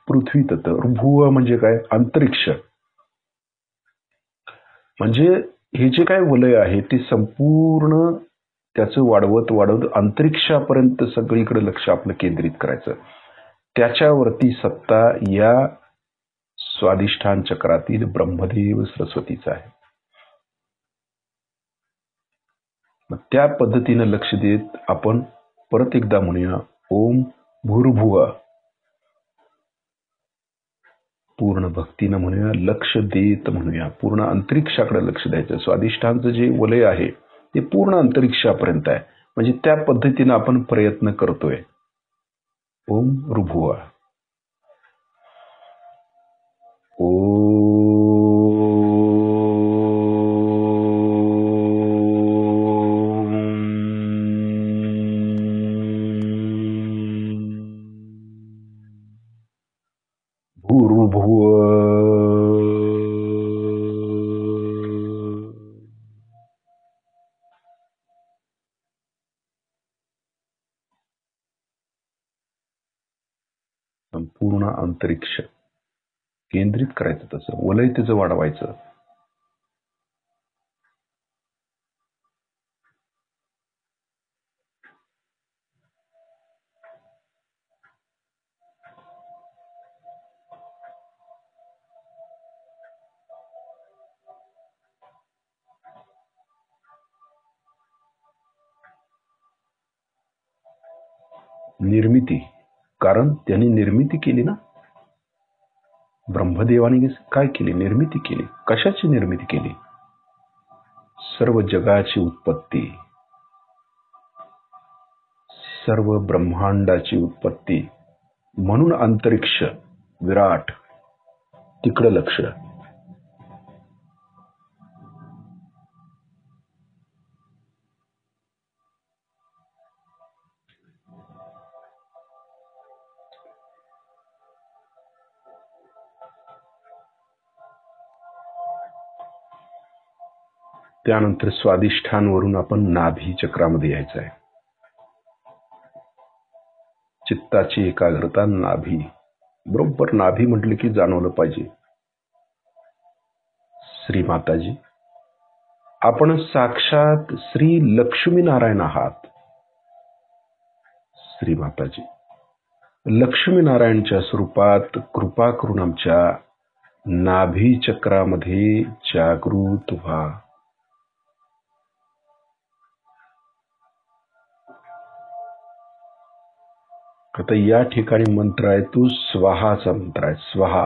पृथ्वी तत्व. ऋभुव म्हणजे काय? अंतरिक्ष. म्हणजे हे जे काय वलय आहे ते संपूर्ण त्याचं वाढवत वाढवत अंतरिक्षापर्यंत सगळीकडे लक्ष आपलं केंद्रित करायचं. त्याच्यावरती सत्ता या स्वादिष्ठान चक्रातील ब्रह्मदेव सरस्वतीचा आहे. मग त्या पद्धतीनं लक्ष देत आपण परत एकदा म्हणूया ओम भूर्भुव. पूर्ण भक्तीनं म्हणूया, लक्ष देत म्हणूया, पूर्ण अंतरिक्षाकडे लक्ष द्यायचं. स्वादिष्ठांचं जे वलय आहे ते पूर्ण अंतरिक्षापर्यंत आहे. म्हणजे त्या पद्धतीनं आपण प्रयत्न करतोय. ओम ऋभुव. भूर्भुव. संपूर्ण अंतरिक्ष केंद्रित करायचं, तसं वलय त्याचं वाढवायचं. निर्मिती, कारण त्यांनी निर्मिती केली ना. ब्रह्मदेवाने काय केली? निर्मिती केली. कशाची निर्मिती केली? सर्व जगाची उत्पत्ती, सर्व ब्रह्मांडाची उत्पत्ती. म्हणून अंतरिक्ष विराट तिकडे लक्ष. त्यानंतर स्वादिष्ठांवरून आपण नाभी चक्रामध्ये यायचं आहे. चित्ताची एकाग्रता नाभी. बरोबर नाभी म्हटलं की जाणवलं पाहिजे श्री माताजी, आपण साक्षात श्री लक्ष्मीनारायण आहात. श्री माताजी लक्ष्मीनारायणच्या स्वरूपात कृपा करून आमच्या नाभी चक्रामध्ये जागृत व्हा. आता या ठिकाणी मंत्र आहे तो स्वाहाचा मंत्र आहे. स्वाहा.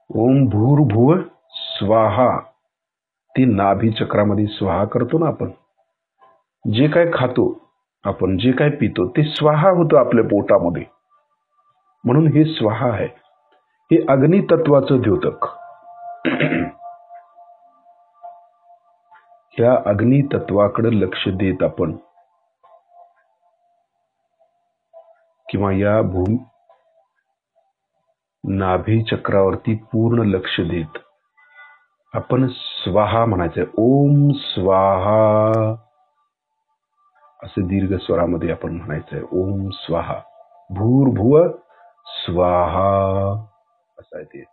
ओम भूर्भुव स्वाहा. ती नाभी चक्रामध्ये स्वाहा करतो ना आपण. जे काय खातो आपण, जे काय पितो ते स्वाहा होतं आपल्या पोटामध्ये. म्हणून हे स्वाहा आहे. हे अग्नितत्वाचं द्योतक. ह्या अग्नितत्वाकडे लक्ष देत आपण, किंवा या नाभी चक्रावरती पूर्ण लक्ष देत आपण स्वाहा म्हणायचंय. ओम स्वाहा असे दीर्घ स्वरामध्ये आपण म्हणायचंय. ओम स्वाहा. भूर्भुव स्वाहा असं आहे ते.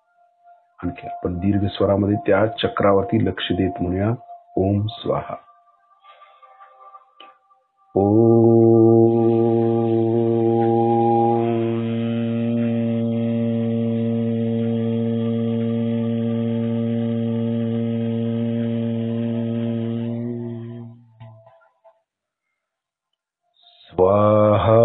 आणखी आपण दीर्घ स्वरामध्ये त्या चक्रावरती लक्ष देत म्हणूया ओम स्वाहा. स्वाहा.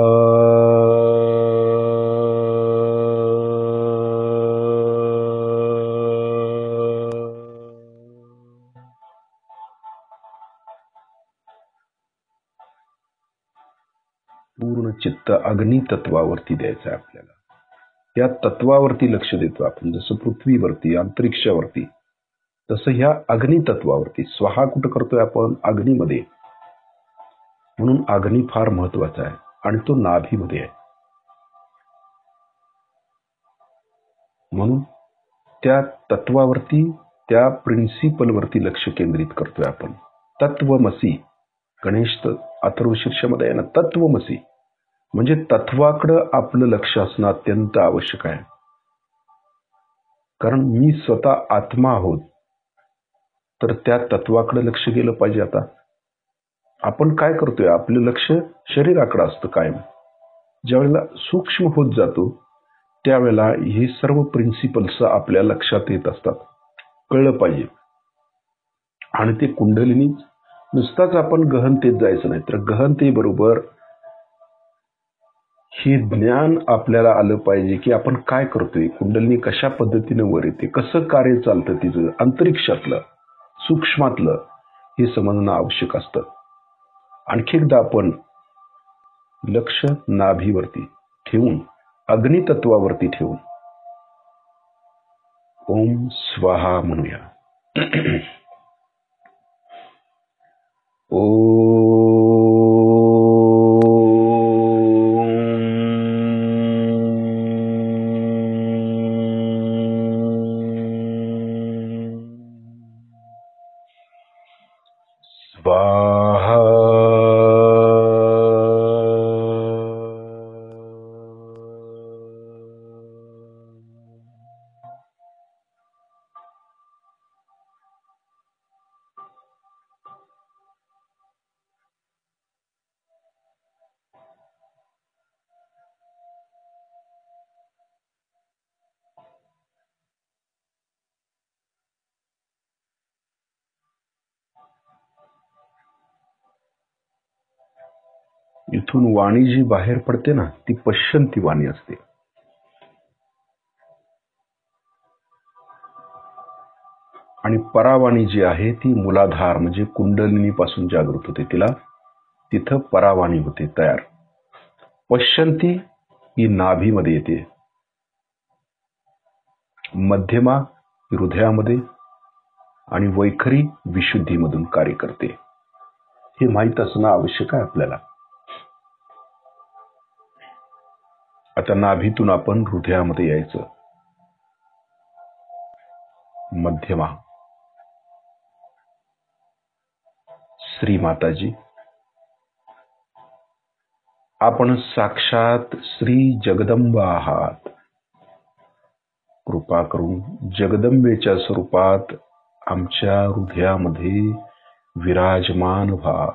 पूर्ण चित्त अग्नि तत्वावरती द्यायचं आहे आपल्याला. या तत्वावरती लक्ष देतो आपण. जसं पृथ्वीवरती, अंतरिक्षावरती, तसं ह्या अग्नि तत्वावरती. स्वाहा कुठं करतोय आपण? अग्नीमध्ये. म्हणून अग्नी फार महत्वाचा आहे आणि तो नाभीमध्ये आहे. म्हणून त्या तत्वावरती, त्या प्रिन्सिपलवरती लक्ष केंद्रित करतोय आपण. तत्वमसी. गणेश अथर्वशीर्षामध्ये आहे ना, तत्वमसी. म्हणजे तत्वाकडं आपलं लक्ष असणं अत्यंत आवश्यक आहे. कारण मी स्वतः आत्मा आहोत. तर त्या तत्वाकडे लक्ष गेलं पाहिजे. आता आपण काय करतोय, आपलं लक्ष शरीराकडे असतं कायम. ज्यावेळेला सूक्ष्म होत जातो त्यावेळेला हे सर्व प्रिन्सिपल्स आपल्या लक्षात येत असतात. कळलं पाहिजे. आणि ते कुंडलिनी नुसताच आपण गहनतेत जायचं नाही, तर गहनतेबरोबर हे ज्ञान आपल्याला आलं पाहिजे की आपण काय करतोय, कुंडलिनी कशा पद्धतीने वर येते, कसं कार्य चालतं तिचं, अंतरिक्षातलं सूक्ष्मातलं हे समजणं आवश्यक असतं. आणखी एकदा आपण लक्ष नाभीवरती ठेवून, अग्नितत्वावरती ठेवून ओम स्वाहा म्हणूया. स्वाहा. इथून वाणी जी बाहेर पडते ना, ती पश्यंती वाणी असते. आणि परावाणी जी आहे ती मूलाधार म्हणजे कुंडलिनी पासून जागृत होते, तिला तिथं परावाणी होते तयार. पश्यंती ही नाभीमध्ये येते, मध्यमा हृदयामध्ये आणि वैखरी विशुद्धीमधून कार्य करते. हे माहीत असणं आवश्यक आहे आपल्याला. आता नाभीतून आपण हृदयामध्ये यायचं. मध्यमा श्री माताजी, आपण साक्षात श्री जगदंबा आहात. कृपा करून जगदंबेच्या स्वरूपात आमच्या हृदयामध्ये विराजमान व्हा.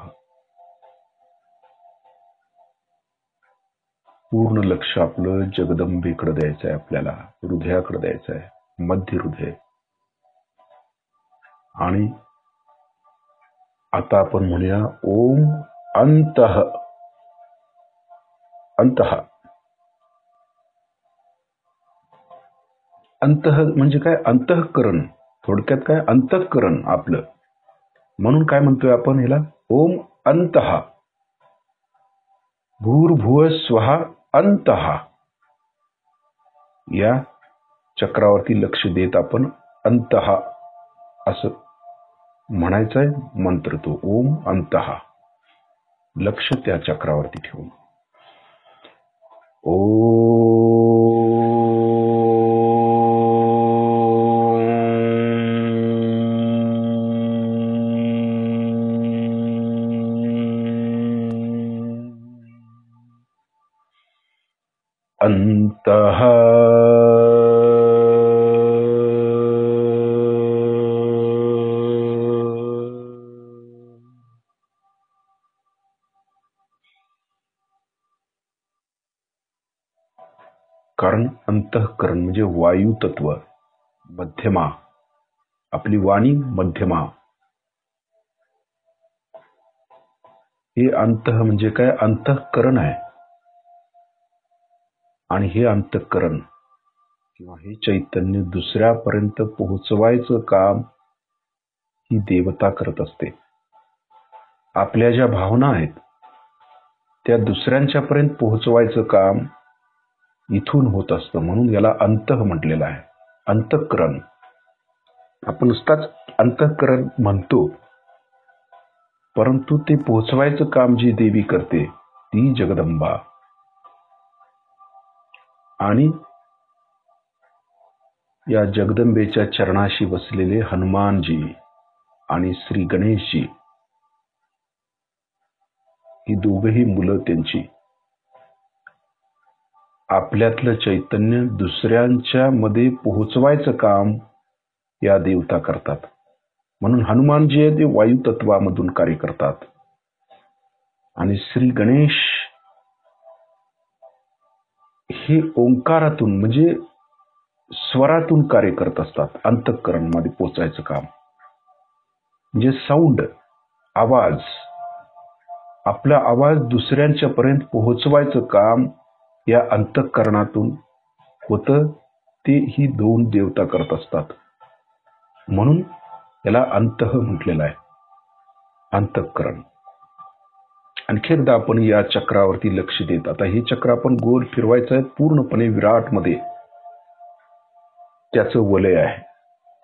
पूर्ण लक्ष आपलं जगदंबेकडे द्यायचं आहे, आपल्याला हृदयाकडे द्यायचं आहे, मध्य हृदय. आणि आता आपण म्हणूया ओम अंतः. अंतः अंतः म्हणजे काय, अंतःकरण. थोडक्यात काय, अंतःकरण आपलं. म्हणून काय म्हणतोय आपण ह्याला, ओम अंतः. भूर्भुव स्वः अंतः. या चक्रावरती लक्ष देत आपण अंतः असं म्हणायचंय मंत्र. तो ओम अंतः, लक्ष त्या चक्रावरती ठेवून. अंतः. कारण अंतःकरण म्हणजे वायू तत्व. मध्यमा, आपली वाणी मध्यमा. हे अंतः म्हणजे काय, अंतःकरण आहे. आणि हे अंतःकरण किंवा हे चैतन्य दुसऱ्यापर्यंत पोहोचवायचं काम ही देवता करत असते. आपल्या ज्या भावना आहेत त्या दुसऱ्यांच्यापर्यंत पोहोचवायचं काम इथून होत असतं. म्हणून याला अंतः म्हटलेलं आहे, अंतःकरण. आपण नुसताच अंतःकरण म्हणतो, परंतु ते पोहोचवायचं काम जी देवी करते ती जगदंबा. आणि या जगदंबेच्या चरणाशी बसलेले हनुमानजी आणि श्री गणेशजी, ही दोघही मुलं त्यांची आपल्यातलं चैतन्य दुसऱ्यांच्या मध्ये पोहोचवायचं काम या देवता करतात. म्हणून हनुमान जे आहे ते वायू तत्वामधून कार्य करतात आणि श्री गणेश हे ओंकारातून म्हणजे स्वरातून कार्य करत असतात. अंतःकरण मध्ये पोचायचं काम म्हणजे साऊंड, आवाज, आपला आवाज दुसऱ्यांच्या पर्यंत पोहोचवायचं काम या अंतःकरणातून होतं. ते ही दोन देवता करत असतात. म्हणून याला अंतः म्हटलेलं आहे, अंतःकरण. आणखी एकदा आपण या चक्रावरती लक्ष देत, आता हे चक्र आपण गोल फिरवायचं आहे पूर्णपणे विराट मध्ये, त्याचं वलय आहे.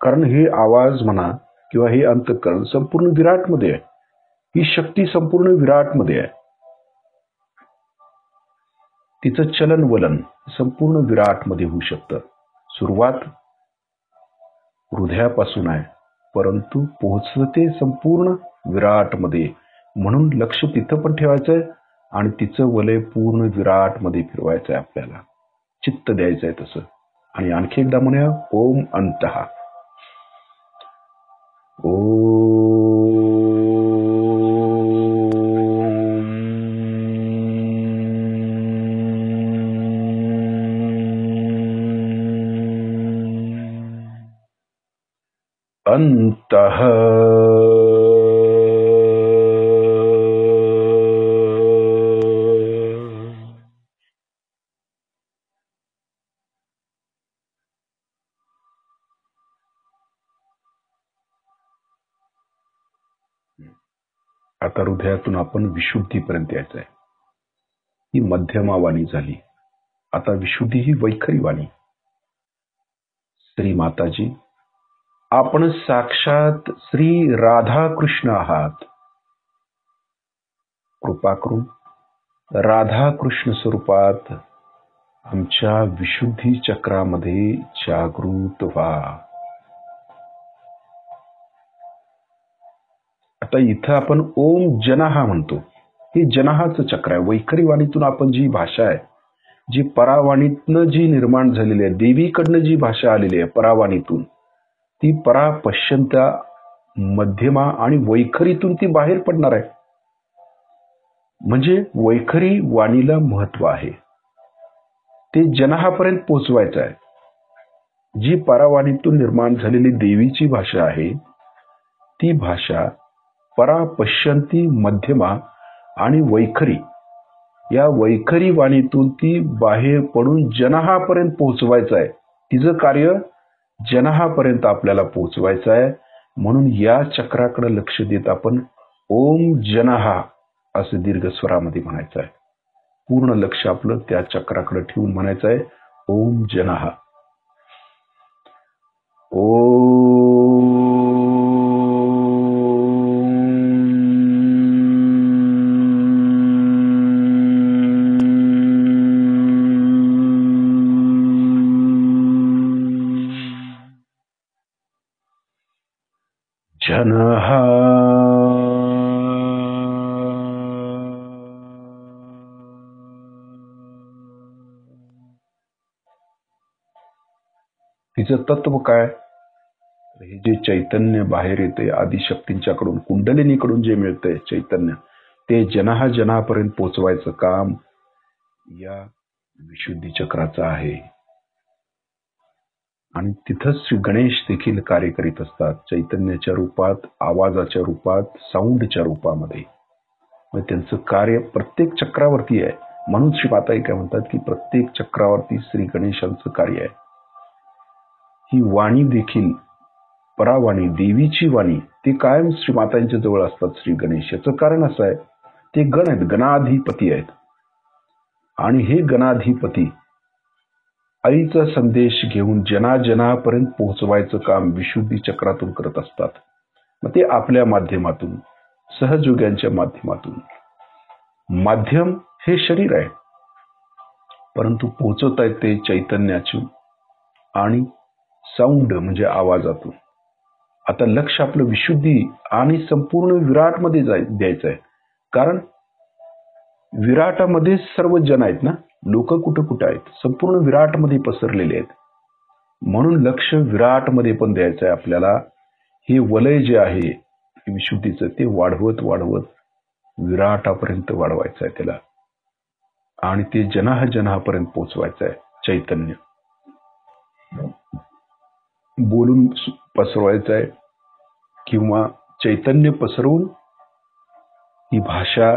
कारण हे आवाज म्हणा किंवा हे अंतःकरण संपूर्ण विराट मध्ये आहे. ही शक्ती संपूर्ण विराट मध्ये आहे. तिचं चलन वलन संपूर्ण विराट मध्ये होऊ शकतं. सुरुवात हृदयापासून आहे, परंतु पोहोचते संपूर्ण विराट मध्ये. म्हणून लक्ष तिथं पण ठेवायचंय आणि तिचं वलय पूर्ण विराट मध्ये फिरवायचंय. आपल्याला चित्त द्यायचंय तसं. आणि आणखी एकदा म्हणूया, ओम अंतः. अंतः. आता हृदयातून आपण विशुद्धीपर्यंत यायचं आहे. ही मध्यमा वाणी झाली. आता विशुद्धी ही वैखरी वाणी. श्री माताजी, आपण साक्षात श्री राधा कृष्ण आहात. कृपा करून राधा कृष्ण स्वरूपात आमच्या विशुद्धी चक्रामध्ये जागृत व्हा. आता इथं आपण ओम जनहा म्हणतो. हे जनाहाचं चक्र आहे. वैखरी वाणीतून आपण जी भाषा आहे, जी परावाणीतनं जी निर्माण झालेली आहे, देवीकडनं जी भाषा आलेली आहे परावाणीतून, ती परा पश्यंता मध्यमा आणि वैखरीतून ती बाहेर पडणार आहे. म्हणजे वैखरी वाणीला महत्व आहे. ते जनाहापर्यंत पोचवायचं आहे. जी परावाणीतून निर्माण झालेली देवीची भाषा आहे, ती भाषा परा पश्यंती मध्यमा आणि वैखरी, या वैखरी वाणीतून ती बाहेर पडून जनाहापर्यंत पोहोचवायचं आहे. तिचं कार्य जनाहापर्यंत आपल्याला पोहोचवायचं आहे. म्हणून या चक्राकडे लक्ष देत आपण ओम जनहा असं दीर्घ स्वरामध्ये म्हणायचं आहे. पूर्ण लक्ष आपलं त्या चक्राकडे ठेवून म्हणायचं आहे ओम जनहा. जनहा. तिचं तत्व काय? हे जे चैतन्य बाहेर येते आदिशक्तींच्याकडून, कुंडलिनीकडून जे मिळतंय चैतन्य, ते जनहा जनापर्यंत पोचवायचं काम या विशुद्धी चक्राचं आहे. आणि तिथंच श्री गणेश देखील कार्य करीत असतात, चैतन्याच्या रूपात, आवाजाच्या रूपात, साऊंडच्या रूपामध्ये. मग त्यांचं कार्य प्रत्येक चक्रावरती आहे. म्हणून श्री माताई काय म्हणतात की प्रत्येक चक्रावरती श्री गणेशांचं कार्य आहे. ही वाणी देखील परावाणी, देवीची वाणी, ते कायम श्री मातांच्या जवळ असतात. श्री गणेश याचं कारण असं आहे, ते गण आहेत, गणाधिपती आहेत. आणि हे गणाधिपती आईचा संदेश घेऊन जनाजनापर्यंत पोहोचवायचं काम विशुद्धी चक्रातून करत असतात. मग ते आपल्या माध्यमातून, सहयोग्यांच्या माध्यमातून. माध्यम हे शरीर आहे, परंतु पोहोचवता येते चैतन्यातून आणि साऊंड म्हणजे आवाजातून. आता लक्ष आपलं विशुद्धी आणि संपूर्ण विराटमध्ये द्यायचं आहे. कारण विराटामध्ये सर्व जन आहेत ना, लोक कुठं कुठं आहेत, संपूर्ण विराटमध्ये पसरलेले आहेत. म्हणून लक्ष विराटमध्ये पण द्यायचं आहे आपल्याला. हे वलय जे आहे विशुद्धीचं ते वाढवत वाढवत विराटापर्यंत वाढवायचं आहे त्याला, आणि ते जनाह जनापर्यंत पोचवायचं आहे. चैतन्य बोलून पसरवायचं आहे किंवा चैतन्य पसरवून ही भाषा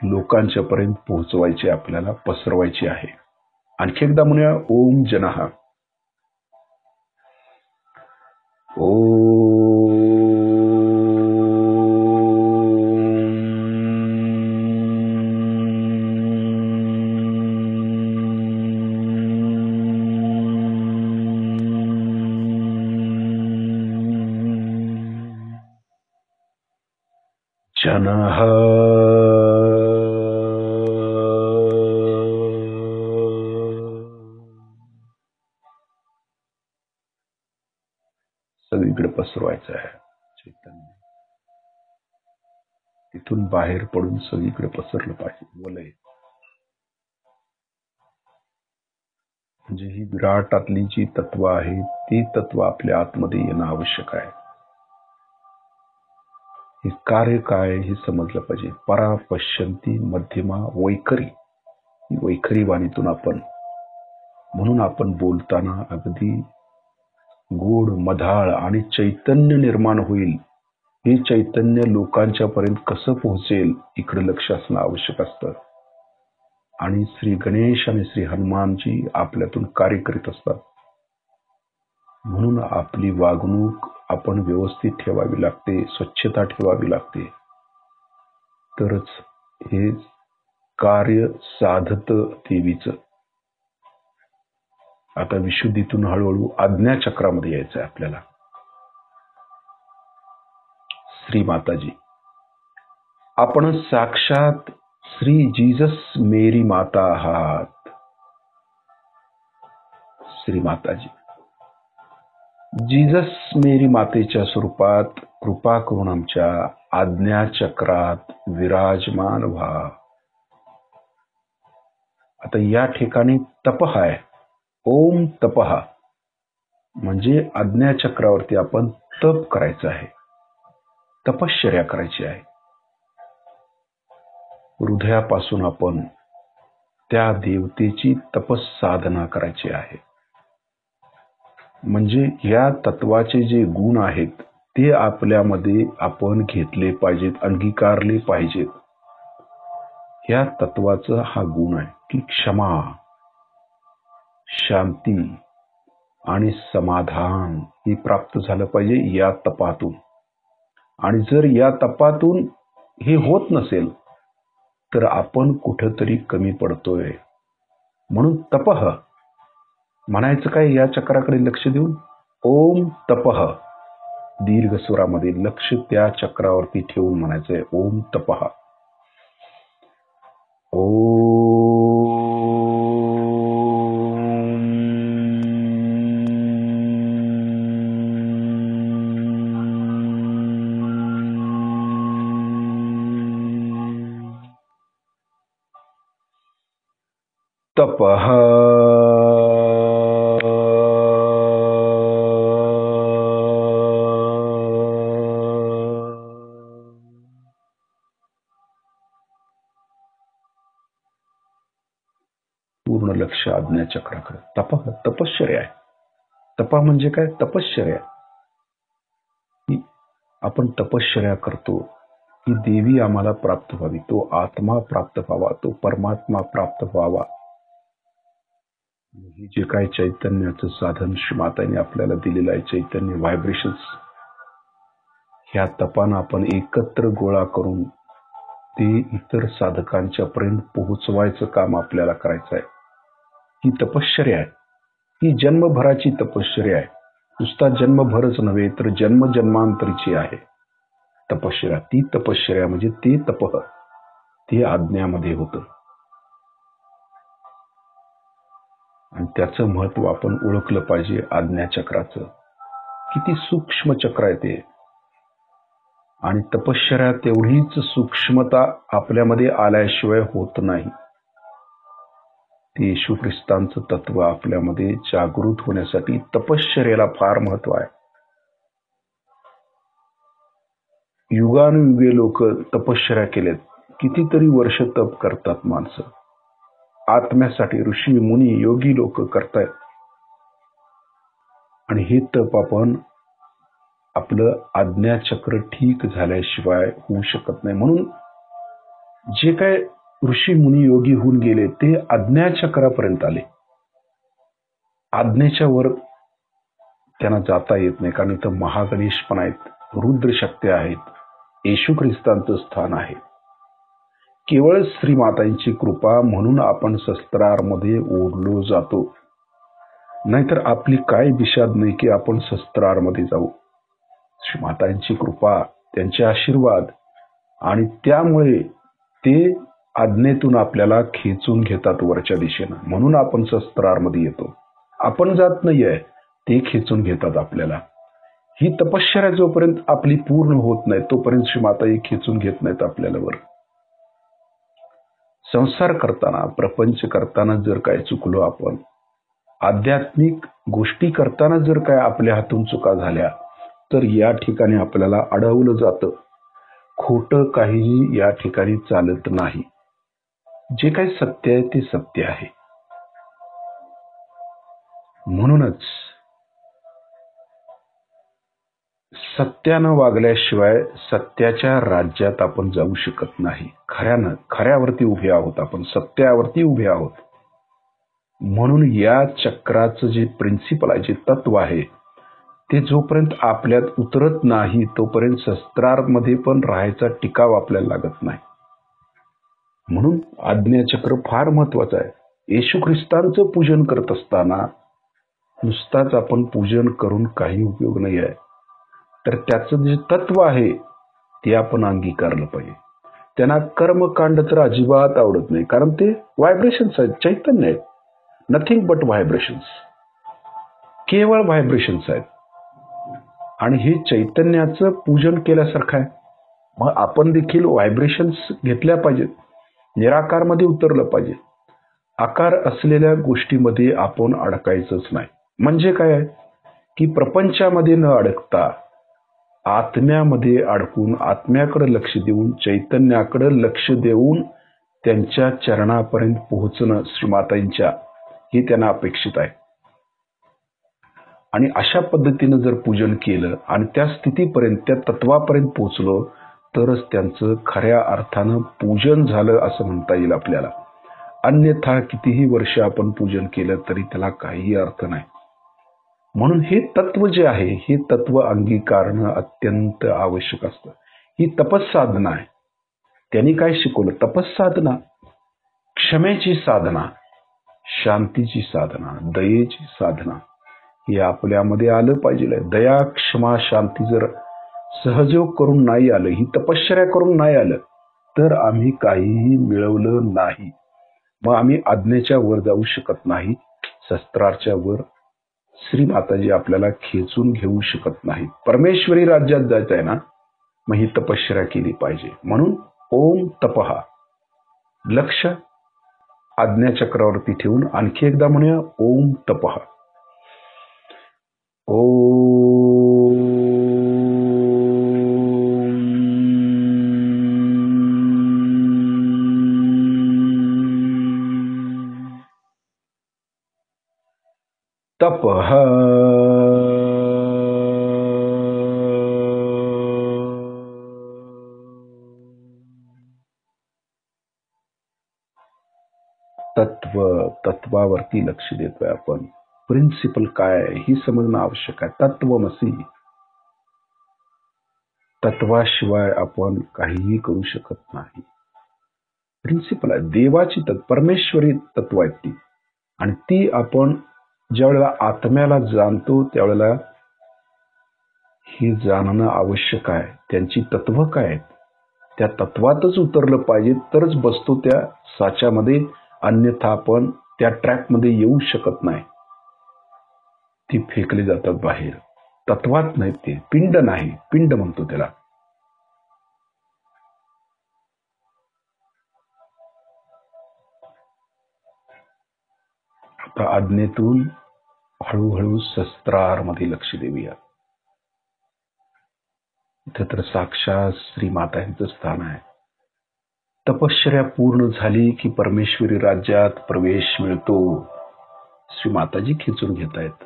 लोकांच्या पर्यंत पोहोचवायची, आपल्याला पसरवायची आहे. आणखी एकदा म्हणूया, ओम जनाह. जनाह सगळीकडे पसरवायचं आहे चैतन्य. तिथून बाहेर पडून सगळीकडे पसरलं पाहिजे वलय. म्हणजे ही विराटातली जी तत्व आहे ती तत्व आपल्या आतमध्ये येणं आवश्यक आहे. हे कार्य काय हे समजलं पाहिजे. परा पश्यंती मध्यमा वैखरी, ही वैखरी वाणीतून आपण, म्हणून आपण बोलताना अगदी गोड मधाळ आणि चैतन्य निर्माण होईल. हे चैतन्य लोकांच्या पर्यंत कसं पोहोचेल इकडे लक्ष असणं आवश्यक असतं. आणि श्री गणेश आणि श्री हनुमानजी आपल्यातून कार्य करीत असतात. म्हणून आपली वागणूक आपण व्यवस्थित ठेवावी लागते, स्वच्छता ठेवावी लागते, तरच हे कार्य साधत देवीचं. आता विशुद्धीतून हळूहळू आज्ञाचक्रामध्ये यायचं आहे आपल्याला. श्री माताजी, आपण साक्षात श्री जीसस मेरी माता आहात. श्री माताजी, जीसस मेरी मातेच्या स्वरूपात कृपा करून आमच्या आज्ञाचक्रात विराजमान व्हा. आता या ठिकाणी तपः आहे. ओम तपः म्हणजे आज्ञाचक्रावरती आपण तप करायचं आहे, तपश्चर्या करायची आहे. हृदयापासून आपण त्या देवतेची तपसाधना करायची आहे. म्हणजे या तत्वाचे जे गुण आहेत ते आपल्यामध्ये आपण घेतले पाहिजेत, अंगीकारले पाहिजेत. या तत्वाचा हा गुण आहे की क्षमा, शांती आणि समाधान हे प्राप्त झालं पाहिजे या तपातून. आणि जर या तपातून हे होत नसेल तर आपण कुठंतरी कमी पडतोय. म्हणून तपः म्हणायचं काय, या चक्राकडे लक्ष देऊन ओम तपः, दीर्घ स्वरामध्ये लक्ष त्या चक्रावरती ठेवून म्हणायचंय ओम तपः. तपः पूर्ण लक्ष आज्ञाचक्राकडे. तपः तपश्चर्या आहे. तपा म्हणजे काय, तपश्चर्या. आपण तपश्चर्या करतो की देवी आम्हाला प्राप्त व्हावी, तो आत्मा प्राप्त व्हावा, तो परमात्मा प्राप्त व्हावा. हे जे काय चैतन्याचं साधन श्रीमाताने आपल्याला दिलेलं आहे, चैतन्य व्हायब्रेशन्स, ह्या तपानं आपण एकत्र गोळा करून ते इतर साधकांच्या पर्यंत पोहोचवायचं काम आपल्याला करायचं आहे. ही तपश्चर्या आहे, ही जन्मभराची तपश्चर्या आहे. नुसता जन्मभरच नव्हे तर जन्मजन्मांतरीची आहे तपश्चर्या. ती तपश्चर्या म्हणजे ते तपः, ते आज्ञामध्ये होतं. आणि त्याचं महत्व आपण ओळखलं पाहिजे. आज्ञाचक्राचं किती सूक्ष्म चक्र आहे ते, आणि तपश्चर्या तेवढीच सूक्ष्मता आपल्यामध्ये आल्याशिवाय होत नाही. ते येशू ख्रिस्तांचं तत्व आपल्यामध्ये जागृत होण्यासाठी तपश्चर्याला फार महत्व आहे. युगानुयुगे लोक तपश्चर्या केलेत. कितीतरी वर्ष तप करतात माणसं आत्म्यासाठी. ऋषी मुनी योगी लोक करतायत. आणि हे तप आपण आपलं आज्ञाचक्र ठीक झाल्याशिवाय होऊ शकत नाही. म्हणून जे काय ऋषी मुनी योगी होऊन गेले ते आज्ञाचक्रापर्यंत आले. आज्ञेच्या वर त्यांना जाता येत नाही, कारण इथं महागणेश पण आहेत, रुद्र शक्ती आहेत, येशू ख्रिस्तांचं स्थान आहे. केवळ श्रीमातांची कृपा म्हणून आपण शस्त्रामध्ये ओढलो जातो. नाहीतर आपली काय दिशाद नाही की आपण शस्त्रामध्ये जाऊ. श्रीमातांची कृपा, त्यांचे आशीर्वाद, आणि त्यामुळे ते आज्ञेतून आपल्याला खेचून घेतात वरच्या दिशेनं. म्हणून आपण शस्त्रामध्ये येतो. आपण जात नाहीये, ते खेचून घेतात आपल्याला. ही तपश्चर्या जोपर्यंत आपली पूर्ण होत नाही तोपर्यंत श्रीमाताई खेचून घेत नाहीत आपल्याला वर. संसार करताना, प्रपंच करताना जर काय चुकलो आपण, आध्यात्मिक गोष्टी करताना जर काय आपल्या हातून चुका झाल्या, तर या ठिकाणी आपल्याला अडवलं जातं. खोटं काहीही या ठिकाणी चालत नाही. जे काही सत्य आहे ते सत्य आहे. म्हणूनच सत्यानं वागल्याशिवाय सत्याच्या राज्यात आपण जाऊ शकत नाही. खऱ्यावरती उभे आहोत आपण, सत्यावरती उभे आहोत. म्हणून या चक्राचं जे प्रिन्सिपल आहे, जे तत्व आहे, ते जोपर्यंत आपल्यात उतरत नाही तोपर्यंत शस्त्रामध्ये पण राहायचा टिकाव आपल्याला लागत नाही. म्हणून आज्ञाचक्र फार महत्वाचं आहे. येशू ख्रिस्तांचं पूजन करत असताना नुसताच आपण पूजन करून काही उपयोग नाही आहे, तर त्याचं जे तत्व आहे ते आपण अंगीकारलं पाहिजे. त्यांना कर्मकांड तर अजिबात आवडत नाही, कारण ते व्हायब्रेशन्स आहेत, चैतन्य आहेत. नथिंग बट व्हायब्रेशन्स, केवळ व्हायब्रेशन्स आहेत. आणि हे चैतन्याचं पूजन केल्यासारखं आहे. मग आपण देखील व्हायब्रेशन्स घेतल्या पाहिजेत, निराकारमध्ये उतरलं पाहिजे. आकार असलेल्या गोष्टीमध्ये आपण अडकायचंच नाही. म्हणजे काय आहे की प्रपंचामध्ये न अडकता आत्म्यामध्ये अडकून, आत्म्याकडे लक्ष देऊन, चैतन्याकडे लक्ष देऊन त्यांच्या चरणापर्यंत पोहोचणं श्रीमातांच्या, हे त्यांना अपेक्षित आहे. आणि अशा पद्धतीनं जर पूजन केलं आणि त्या स्थितीपर्यंत, त्या तत्वापर्यंत पोहोचलो, तरच त्यांचं खऱ्या अर्थानं पूजन झालं असं म्हणता येईल आपल्याला. अन्यथा कितीही वर्ष आपण पूजन केलं तरी त्याला काहीही अर्थ नाही. म्हणून हे तत्व जे आहे, हे तत्व अंगीकारणं अत्यंत आवश्यक असतं. ही तपस्साधना आहे. त्यांनी काय शिकवलं? तपस्साधना, क्षमेची साधना, शांतीची साधना, दयेची साधना, हे आपल्यामध्ये आलं पाहिजे. दया, क्षमा, शांती जर सहयोग करून नाही आलं, ही तपश्चर्या करून नाही आलं, तर आम्ही काहीही मिळवलं नाही. मग आम्ही आज्ञेच्या वर जाऊ शकत नाही, शस्त्राच्या वर श्रीमाताजी आपल्याला खेचून घेऊ शकत नाही. परमेश्वरी राज्यात जायचं आहे ना, मग ही तपश्चर्या केली पाहिजे. म्हणून ओम तपहा, लक्ष आज्ञाचक्रावरती ठेवून आणखी एकदा म्हणूया, ओम तपहा. तपः तत्वावरती लक्ष देतोय आपण. प्रिन्सिपल काय आहे ही समजणं आवश्यक आहे. तत्वमसी, तत्वाशिवाय आपण काहीही करू शकत नाही. प्रिन्सिपल आहे, देवाची परमेश्वरी तत्व आहेत ती. आणि ती आपण ज्या वेळेला आत्म्याला जाणतो त्यावेळेला ही जाणणं आवश्यक आहे. त्यांची तत्व काय आहेत, त्या तत्वातच उतरलं पाहिजे, तरच बसतो त्या साच्यामध्ये. अन्यथा आपण त्या ट्रॅकमध्ये येऊ शकत नाही. ती फेकली जातात बाहेर. तत्वात नाही, ते पिंड नाही, पिंड म्हणतो त्याला. आता आज्ञेतून हळूहळू शस्त्रामध्ये लक्ष देऊया. इथं तर साक्षात श्रीमाता यांचं स्थान आहे. तपश्चर्या पूर्ण झाली की परमेश्वरी राज्यात प्रवेश मिळतो. श्रीमाताजी खेचून घेत आहेत.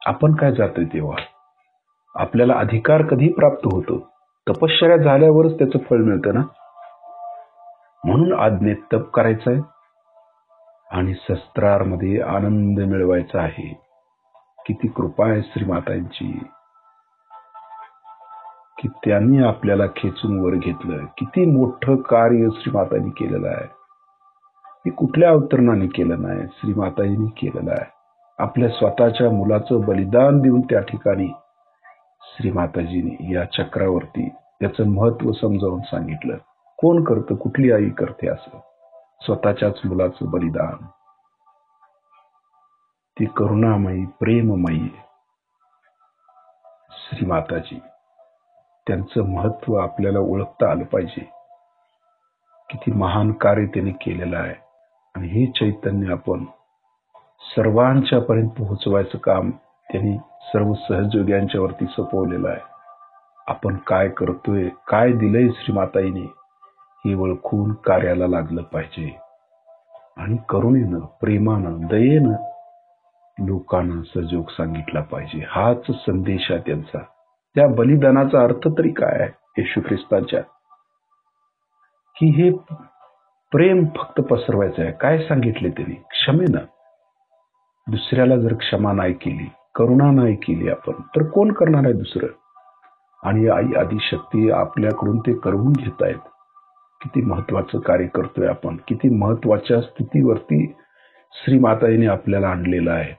आपण काय जातोय तेव्हा? आपल्याला अधिकार कधी प्राप्त होतो? तपश्चर्या झाल्यावरच त्याचं फळ मिळतं ना. म्हणून आज्ञेत तप करायचंय आणि शस्त्रामध्ये आनंद मिळवायचा आहे. किती कृपा आहे श्रीमातांची की त्यांनी आपल्याला खेचून वर घेतलं. किती मोठं कार्य श्रीमातांनी केलेलं आहे. हे कुठल्या अवतरणाने केलं नाही, श्रीमाताजींनी केलेलं आहे. आपल्या स्वतःच्या मुलाचं बलिदान देऊन त्या ठिकाणी श्रीमाताजींनी या चक्रावरती त्याचं महत्व समजावून सांगितलं. कोण करतं? कुठली आई करते असं? स्वतःच्याच मुलाचं बलिदान. ती करुणामयी प्रेममयी श्रीमाताजी. त्यांचं महत्व आपल्याला ओळखता आलं पाहिजे. किती महान कार्य त्यांनी केलेलं आहे आणि हे चैतन्य आपण सर्वांच्या पर्यंत पोहोचवायचं काम त्यांनी सर्व सहयोग्यांच्या वरती सोपवलेलं आहे. आपण काय करतोय, काय दिलंय श्रीमाताईने हे ओळखून कार्याला लागलं पाहिजे आणि करुणेनं, प्रेमानं, दयेनं लोकांना सहयोग सांगितला पाहिजे. हाच संदेश आहे त्यांचा. त्या बलिदानाचा अर्थ तरी काय आहे येशू ख्रिस्ताच्या? की हे प्रेम फक्त पसरवायचं आहे. काय सांगितले त्यांनी? क्षमेनं. दुसऱ्याला जर क्षमा नाही केली, करुणा नाही केली आपण, तर कोण करणार आहे दुसरं? आणि आई आदिशक्ती आपल्याकडून ते करून घेत आहेत. किती महत्वाचं कार्य करतोय आपण. किती महत्वाच्या स्थितीवरती श्रीमाताईने आपल्याला आणलेलं आहे.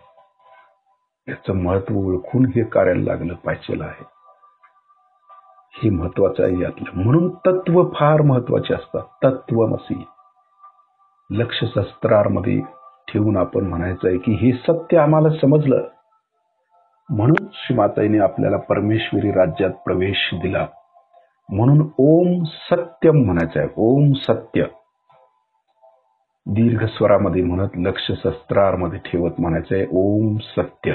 याचं महत्व ओळखून हे कार्याला लागलं पाहिजे आहे. हे महत्वाचं आहे यातलं. म्हणून तत्व फार महत्वाचे असतात. तत्वमसी. लक्ष शस्त्रामध्ये ठेवून आपण म्हणायचं आहे की हे सत्य आम्हाला समजलं, म्हणून श्रीमाताईने आपल्याला परमेश्वरी राज्यात प्रवेश दिला. म्हणून ओम सत्यम म्हणायचं आहे. ओम सत्य. दीर्घ स्वरामध्ये म्हणत लक्ष शस्त्रामध्ये ठेवत म्हणायचं आहे ओम सत्य.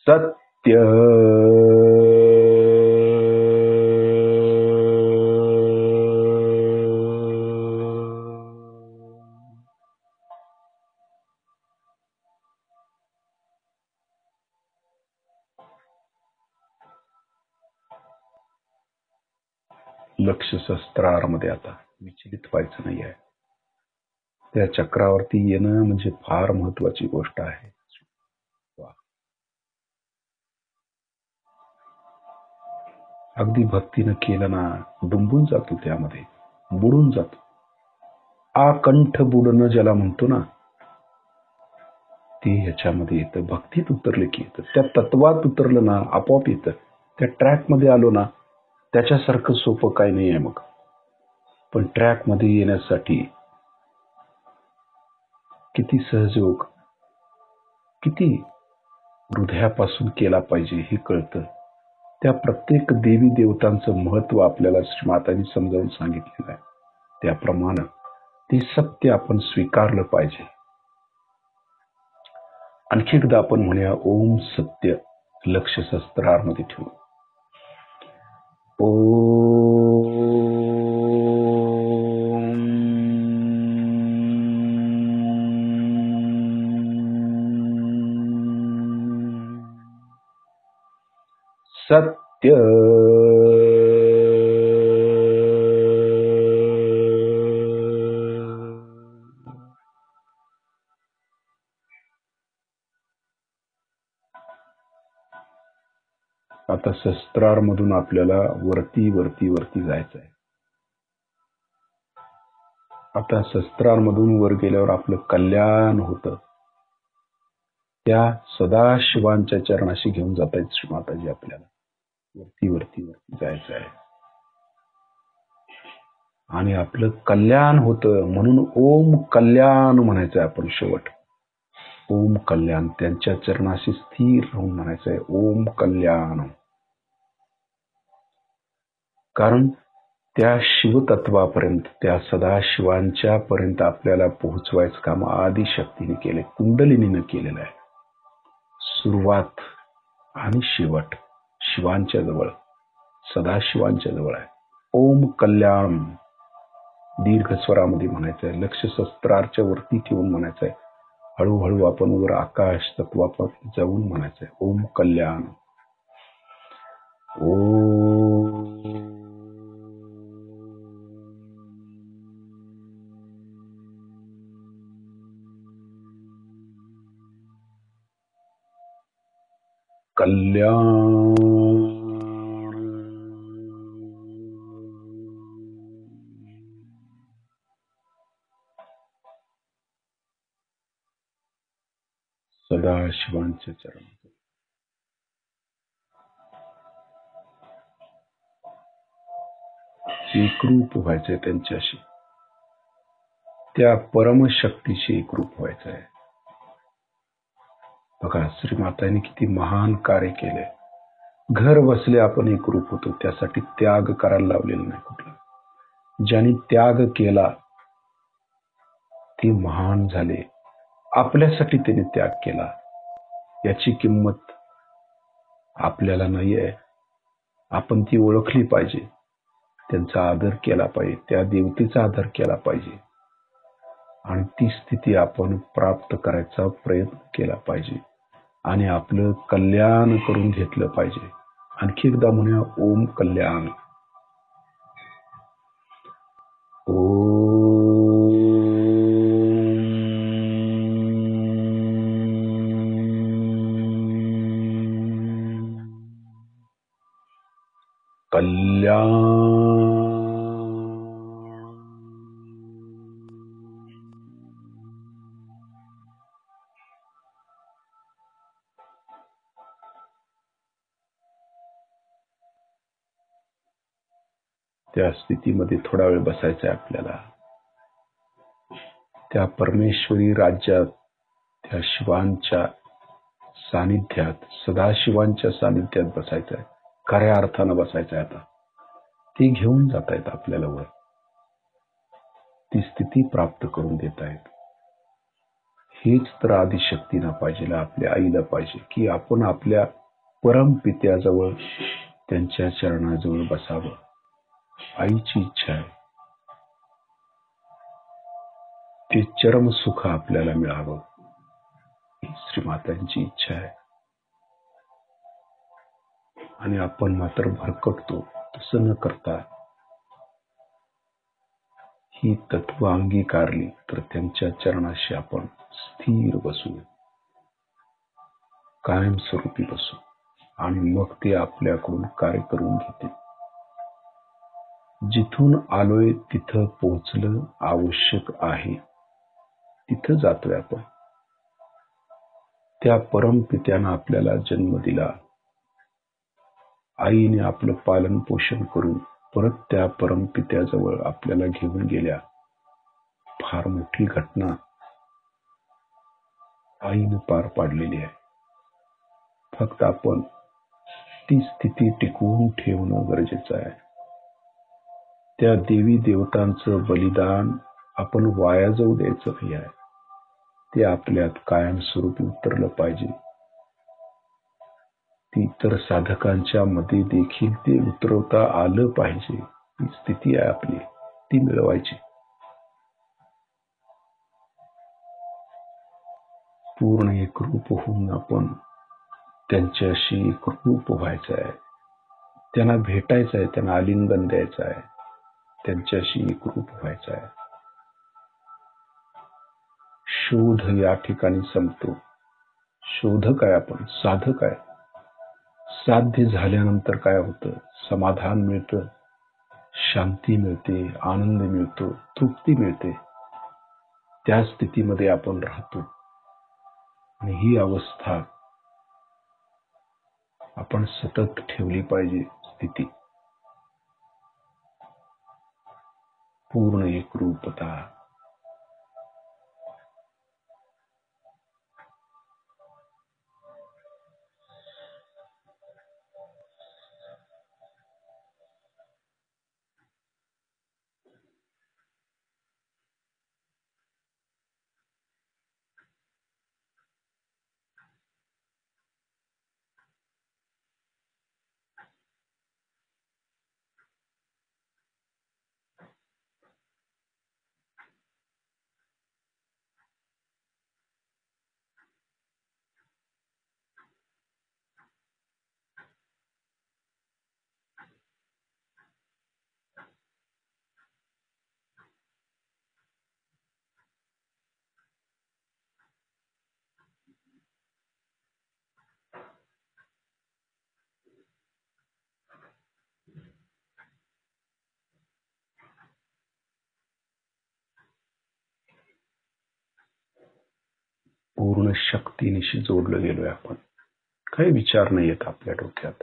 सत्य. लक्ष शस्त्रामध्ये आता विचलित व्हायचं नाही आहे. त्या चक्रावरती येणं म्हणजे फार महत्वाची गोष्ट आहे. अगदी भक्तीनं केलं ना, डुंबून जातो, त्यामध्ये बुडून जातो. आकंठ बुडणं ज्याला म्हणतो ना, ते ह्याच्यामध्ये येतं. भक्तीत उतरले की येतं. त्या तत्वात उतरलं ना, आपोआप येतं. त्या ट्रॅक मध्ये आलो ना, त्याच्यासारखं सोपं काही नाही आहे. मग पण ट्रॅक मध्ये येण्यासाठी किती सहयोग, किती हृदयापासून केला पाहिजे हे कळतं. त्या प्रत्येक देवी देवतांचं महत्व आपल्याला श्रीमातांनी समजावून सांगितलेलं आहे. त्याप्रमाणे ते सत्य आपण स्वीकारलं पाहिजे. आणखी एकदा आपण म्हणूया ओम सत्य. लक्ष शस्त्रामध्ये ठेवू. सत्य. आता शस्त्रामधून आपल्याला वरती वरती वरती जायचं आहे. आता शस्त्रांमधून वर गेल्यावर आपलं कल्याण होतं. त्या सदाशिवांच्या चरणाशी घेऊन जात आहेत श्रीमाताजी आपल्याला. वरती वरती वरती जायचं आहे आणि आपलं कल्याण होतं. म्हणून ओम कल्याण म्हणायचं आहे आपण शेवट. ओम कल्याण. त्यांच्या चरणाशी स्थिर राहून म्हणायचं आहे ओम कल्याण. कारण त्या शिवतत्वापर्यंत, त्या सदाशिवांच्या पर्यंत आपल्याला पोहोचवायचं काम आदिशक्तीने केले, कुंडलिनीनं केलेलं आहे. सुरुवात आणि शेवट शिवांच्या जवळ, सदाशिवांच्या जवळ आहे. ओम कल्याण दीर्घ स्वरामध्ये म्हणायचं आहे, लक्ष शस्त्राच्या वरती ठेवून म्हणायचं आहे. हळूहळू आपण वर आकाश तत्वापासून जाऊन म्हणायचं आहे ओम कल्याण. कल्याण सदाशिवांचे चरण. एकरूप व्हायचंय त्यांच्याशी, त्या परमशक्तीशी एकरूप व्हायचं आहे. बघा श्रीमातांनी किती महान कार्य केले. घर बसले आपण एकरूप होतो, त्यासाठी त्याग करायला लावलेला नाही कुठला. ज्यांनी त्याग केला ते महान झाले. आपल्यासाठी त्याने त्याग केला, याची किंमत आपल्याला नाही आहे. आपण ती ओळखली पाहिजे, त्यांचा आदर केला पाहिजे, त्या देवतेचा आदर केला पाहिजे आणि ती स्थिती आपण प्राप्त करायचा प्रयत्न केला पाहिजे आणि आपलं कल्याण करून घेतलं पाहिजे. आणखी एकदा म्हणूया ओम कल्याण. कल्याण. त्या स्थितीमध्ये थोडा वेळ बसायचं आहे आपल्याला. त्या परमेश्वरी राज्यात, त्या शिवांच्या सानिध्यात, सदाशिवांच्या सानिध्यात बसायचं आहे. खऱ्या अर्थानं बसायचं आहे. आता ते घेऊन जात आहेत आपल्याला वर, ती स्थिती प्राप्त करून देत आहेत. हेच तर आदिशक्तीला पाहिजे, आपल्या आईला पाहिजे की आपण आपल्या परमपित्याजवळ, त्यांच्या चरणाजवळ बसावं. आईची इच्छा आहे ते चरम सुख आपल्याला मिळावं, ही श्रीमातांची इच्छा आहे. आणि आपण मात्र भरकटतो. तसं न करता ही तत्व अंगीकारली तर त्यांच्या चरणाशी आपण स्थिर बसू, कायमस्वरूपी बसू आणि मग ते आपल्याकडून कार्य करून घेतील. जिथून आलोय तिथं पोहोचलं आवश्यक आहे, तिथं जातोय आपण. त्या परमपित्यानं आपल्याला जन्म दिला, आईने आपलं पालन पोषण करून परत त्या परमपित्याजवळ आपल्याला घेऊन गेल्या. फार मोठी घटना आईनं पार पाडलेली आहे. फक्त आपण ती स्थिती टिकवून ठेवणं गरजेचं आहे. त्या देवी देवतांचं बलिदान आपण वाया जाऊ द्यायचं नाही आहे. ते आपल्यात कायमस्वरूपी उतरलं पाहिजे. ती इतर साधकांच्या मध्ये देखील ते उतरवता आलं पाहिजे. ही स्थिती आहे आपली, ती मिळवायची. पूर्ण एकरूप होऊन आपण त्यांच्याशी एकरूप व्हायचं आहे. त्यांना भेटायचं आहे, त्यांना आलिंगन द्यायचं आहे, त्यांच्याशी एकरूप व्हायचं आहे. शोध या ठिकाणी संपतो. शोधक आहे आपण, साधक आहे. साध्य झाल्यानंतर काय होतं? समाधान मिळतं, शांती मिळते, आनंद मिळतो, तृप्ती मिळते. त्या स्थितीमध्ये आपण राहतो आणि ही अवस्था आपण सतत ठेवली पाहिजे. स्थिती पूर्ण एकरूपता. पूर्ण शक्तीनिशी जोडलं गेलोय आपण. काही विचार नाही येत आपल्या डोक्यात.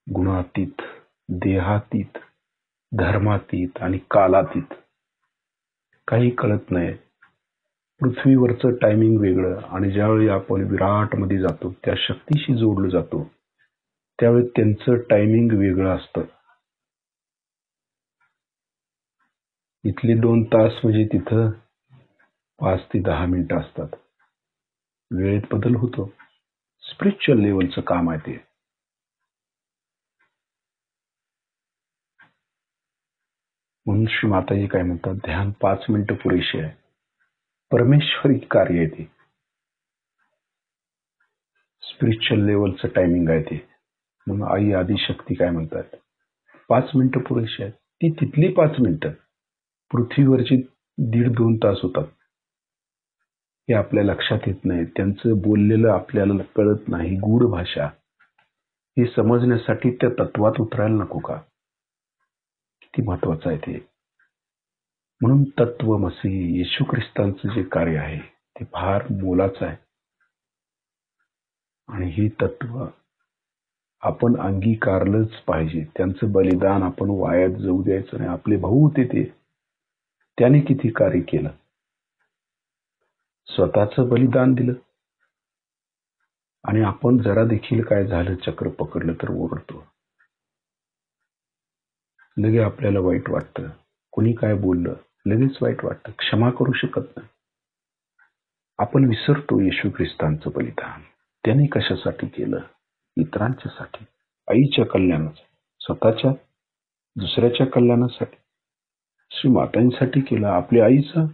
गुणातीत, देहातीत, धर्मातीत आणि कालातीत. काही कळत नाही. पृथ्वीवरचं टायमिंग वेगळं आणि ज्यावेळी आपण विराट मध्ये जातो, त्या शक्तीशी जोडलं जातो, त्यावेळी त्यांचं टायमिंग वेगळं असतं. इथले 2 तास म्हणजे तिथं 5 ते 10 मिनिटं असतात. वेळेत बदल होतो. स्पिरिच्युअल लेवलचं काम आहे ते. म्हणून श्री माताजी काय म्हणतात, ध्यान 5 मिनिटं पुरेशी आहे. परमेश्वरी कार्य आहे ते. स्पिरिच्युअल लेवलचं टायमिंग आहे ते. म्हणून आई आदिशक्ती काय म्हणतात, 5 मिनिटं पुरेशी आहेत. ती तिथली 5 मिनिटं पृथ्वीवरची 1.5-2 तास होतात. हे आपल्या लक्षात येत नाही. त्यांचं बोललेलं आपल्याला कळत नाही. गूढ भाषा. हे समजण्यासाठी त्या तत्वात उतरायला नको का? किती महत्वाचं आहे ते. म्हणून तत्वमसी येशू ख्रिस्तांचं जे कार्य आहे ते फार मोलाचं आहे. आणि ही तत्व आपण अंगीकारलंच पाहिजे. त्यांचं बलिदान आपण वायात जाऊ द्यायचं नाही. आपले भाऊ होते ते, त्याने किती कार्य केलं. स्वतःचं बलिदान दिलं आणि आपण जरा देखील काय झालं, चक्र पकडलं तर ओरडतो. लगे आपल्याला वाईट वाटतं. कोणी काय बोललं लगेच वाईट वाटतं. क्षमा करू शकत नाही. आपण विसरतो येशू ख्रिस्तांचं बलिदान त्याने कशासाठी केलं, इतरांच्यासाठी, आईच्या कल्याणासाठी, स्वतःच्या दुसऱ्याच्या कल्याणासाठी, श्री मातांसाठी केलं. आपल्या आईचा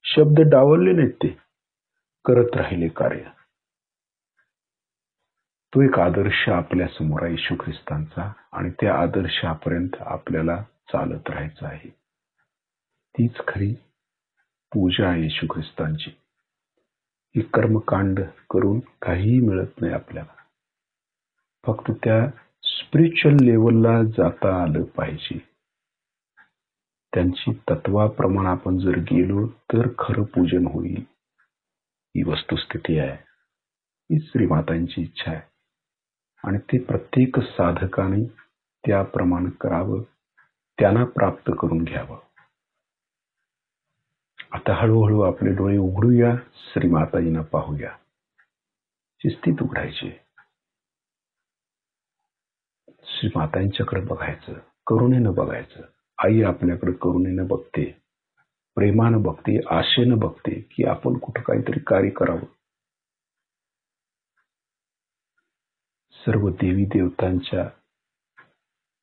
शब्द डावलले नाहीत, ते करत राहिले कार्य. तो एक आदर्श आपल्या समोर आहे येशू ख्रिस्तांचा आणि त्या आदर्शापर्यंत आपल्याला चालत राहायचं आहे. तीच खरी पूजा आहे येशू ख्रिस्तांची. ही कर्मकांड करून काहीही मिळत नाही आपल्याला. फक्त त्या स्पिरिच्युअल लेवलला जाता आलं पाहिजे. त्यांची तत्वाप्रमाणे आपण जर गेलो तर खरं पूजन होईल. ही वस्तुस्थिती आहे. ही श्रीमातांची इच्छा आहे आणि ते प्रत्येक साधकाने त्याप्रमाणे करावं, त्यांना प्राप्त करून घ्यावं. आता हळूहळू आपले डोळे उघडूया, श्रीमाताजींना पाहूया. शिस्तीत उघडायचे. श्रीमातांच्याकडे बघायचं, करुणेनं बघायचं. आई आपल्याकडे करुणेनं बघते, प्रेमानं बघते, आशेनं बघते की आपण कुठं काहीतरी कार्य करावं. सर्व देवी देवतांच्या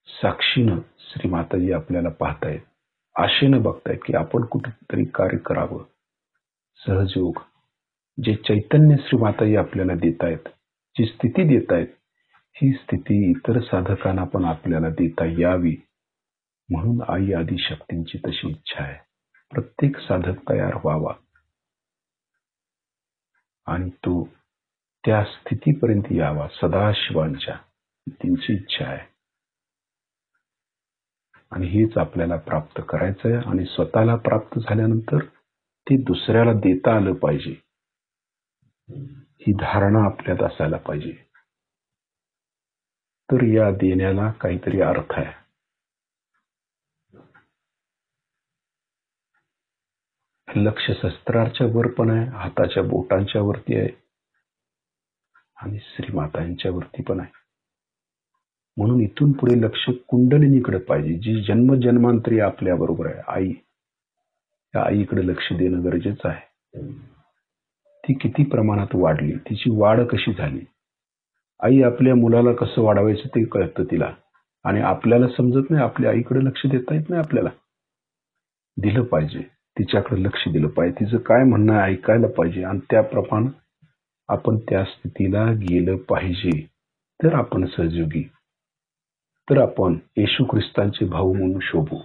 साक्षीनं श्रीमाताजी आपल्याला पाहतायत, आशेनं बघतायत की आपण कुठेतरी कार्य करावं. सहयोग जे चैतन्य श्रीमाताजी आपल्याला देतायत, जी स्थिती देतायत, ही स्थिती इतर साधकांना पण आपल्याला देता यावी म्हणून आई आदिशक्तींची तशी इच्छा आहे. प्रत्येक साधक तयार व्हावा आणि तो त्या स्थितीपर्यंत यावा सदाशिवांच्या. त्यांची इच्छा आहे आणि हेच आपल्याला प्राप्त करायचं आहे. आणि स्वतःला प्राप्त झाल्यानंतर ते दुसऱ्याला देता आलं पाहिजे. ही धारणा आपल्यात असायला पाहिजे. तर या देण्याला काहीतरी अर्थ आहे. लक्ष शस्त्राच्या वर पण आहे, हाताच्या बोटांच्या वरती आहे आणि श्रीमातांच्या वरती पण आहे. म्हणून इथून पुढे लक्ष कुंडलिनीकडे पाहिजे, जी जन्मजन्मांतरी आपल्या बरोबर आहे. आई, त्या आईकडे लक्ष देणं गरजेचं आहे. ती किती प्रमाणात वाढली, तिची वाढ कशी झाली. आई आपल्या मुलाला कसं वाढवायचं ते कळतं तिला आणि आपल्याला समजत नाही. आपल्या आईकडे लक्ष देता येत नाही. आपल्याला दिलं पाहिजे, तिच्याकडे लक्ष दिलं पाहिजे. तिचं काय म्हणणं आहे ऐकायला पाहिजे आणि त्याप्रमाणे आपण त्या स्थितीला गेलं पाहिजे. तर आपण सहयोगी, तर आपण येशू ख्रिस्तांचे भाऊ म्हणून शोभू.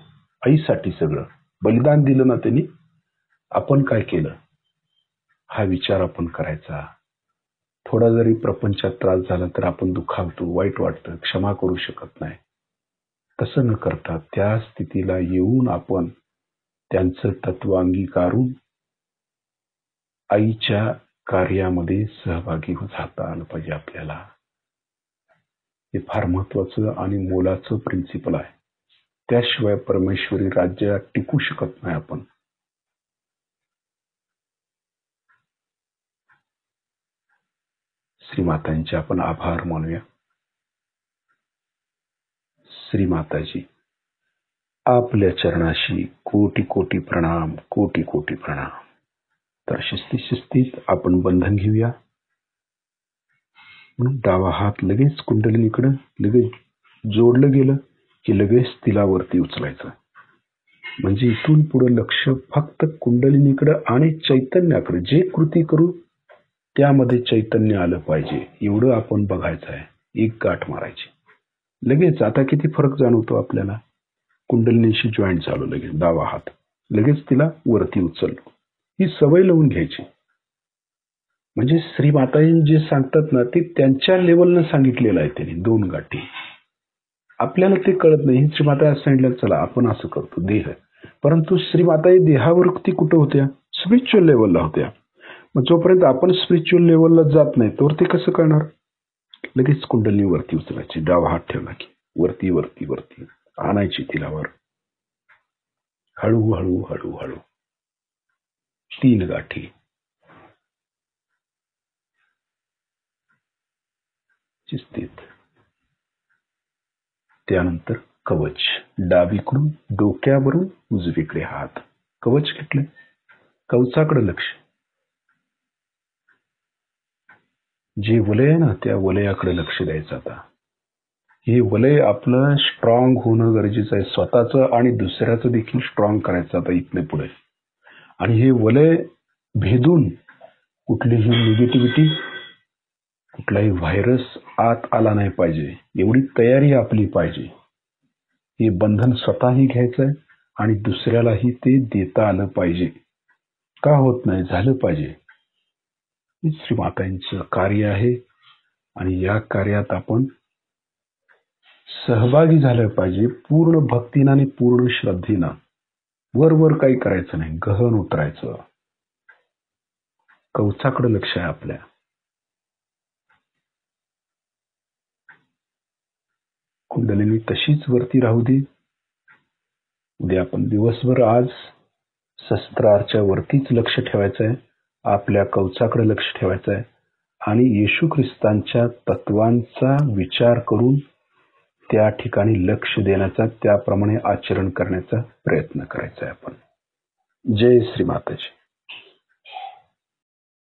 आईसाठी सगळं बलिदान दिलं ना त्यांनी, आपण काय केलं हा विचार आपण करायचा. थोडा जरी प्रपंचात त्रास झाला तर आपण दुखावतो, वाईट वाटतं, क्षमा करू शकत नाही. तसं न करता त्या स्थितीला येऊन आपण त्यांचं तत्व अंगीकारून आईच्या कार्यामध्ये सहभागी झाता आलं पाहिजे आपल्याला. हे फार महत्वाचं आणि मोलाचं प्रिन्सिपल आहे. त्याशिवाय परमेश्वरी राज्यात टिकू शकत नाही आपण. श्रीमातांचे आपण आभार मानूया. श्रीमाताजी, आपल्या चरणाशी कोटी कोटी प्रणाम, कोटी कोटी प्रणाम. तर शिस्तीत आपण बंधन घेऊया. म्हणून डावा हात लगेच कुंडलिनीकडे लगेच जोडलं गेलं की लगेच तिला वरती उचलायचं. म्हणजे इथून पुढे लक्ष फक्त कुंडलिनीकडे आणि चैतन्याकडे. जे कृती करू त्यामध्ये चैतन्य आलं पाहिजे एवढं आपण बघायचं आहे. एक गाठ मारायची. लगेच आता किती फरक जाणवतो आपल्याला. कुंडलिनीशी जॉईंट झालो लगेच. डावा हात लगेच तिला वरती उचललो. ही सवय लावून घ्यायची. म्हणजे श्रीमाताजी जे सांगतात ना ते त्यांच्या लेवलनं सांगितलेलं आहे. त्यांनी 2 गाठी. आपल्याला ते कळत नाही. श्रीमाता असं सांगितलं चला आपण असं करतो देह. परंतु श्रीमाताजी देहावरती कुठं होत्या? स्पिरिच्युअल लेवलला होत्या. मग जोपर्यंत आपण स्पिरिच्युअल लेवलला जात नाही तोवर ते कसं करणार? लगेच कुंडलिनी वरती उचलायची. डावा हात ठेवला की वरती वरती वरती आणायची तिला वर. हळू हळू हळू हळू 3 गाठी. शिस्तीत. त्यानंतर कवच. डावीकडून डोक्यावरून उजवीकडे हात. कवच घेतलं. कवचाकडे लक्ष. जे वलय आहे ना त्या वलयाकडे लक्ष द्यायचं. आता हे वलय आपलं स्ट्रॉंग होणं गरजेचं आहे. स्वतःचं आणि दुसऱ्याचं देखील स्ट्रॉंग करायचं आता इथले पुढे. आणि हे वलय भेदून कुठलीही निगेटिव्हिटी, कुठलाही व्हायरस आत आला नाही पाहिजे एवढी तयारी आपली पाहिजे. हे बंधन स्वतःही घ्यायचं आहे आणि दुसऱ्यालाही ते देता आलं पाहिजे. का होत नाही? झालं पाहिजे. श्रीमातांचं कार्य आहे आणि या कार्यात आपण सहभागी झालं पाहिजे. पूर्ण भक्तीनं आणि पूर्ण श्रद्धेनं. वर काही करायचं नाही. गहन उतरायचं. कवचाकडे लक्ष आहे आपल्या. कुंडलिनी तशीच वरती राहू दे. उद्या आपण दिवसभर आज शस्त्राच्या वरतीच लक्ष ठेवायचं आहे. आपल्या कवचाकडे लक्ष ठेवायचं आहे आणि येशू ख्रिस्तांच्या तत्वांचा विचार करून त्या ठिकाणी लक्ष देण्याचा, त्याप्रमाणे आचरण करण्याचा प्रयत्न करायचा आहे आपण. जय श्री माताजी.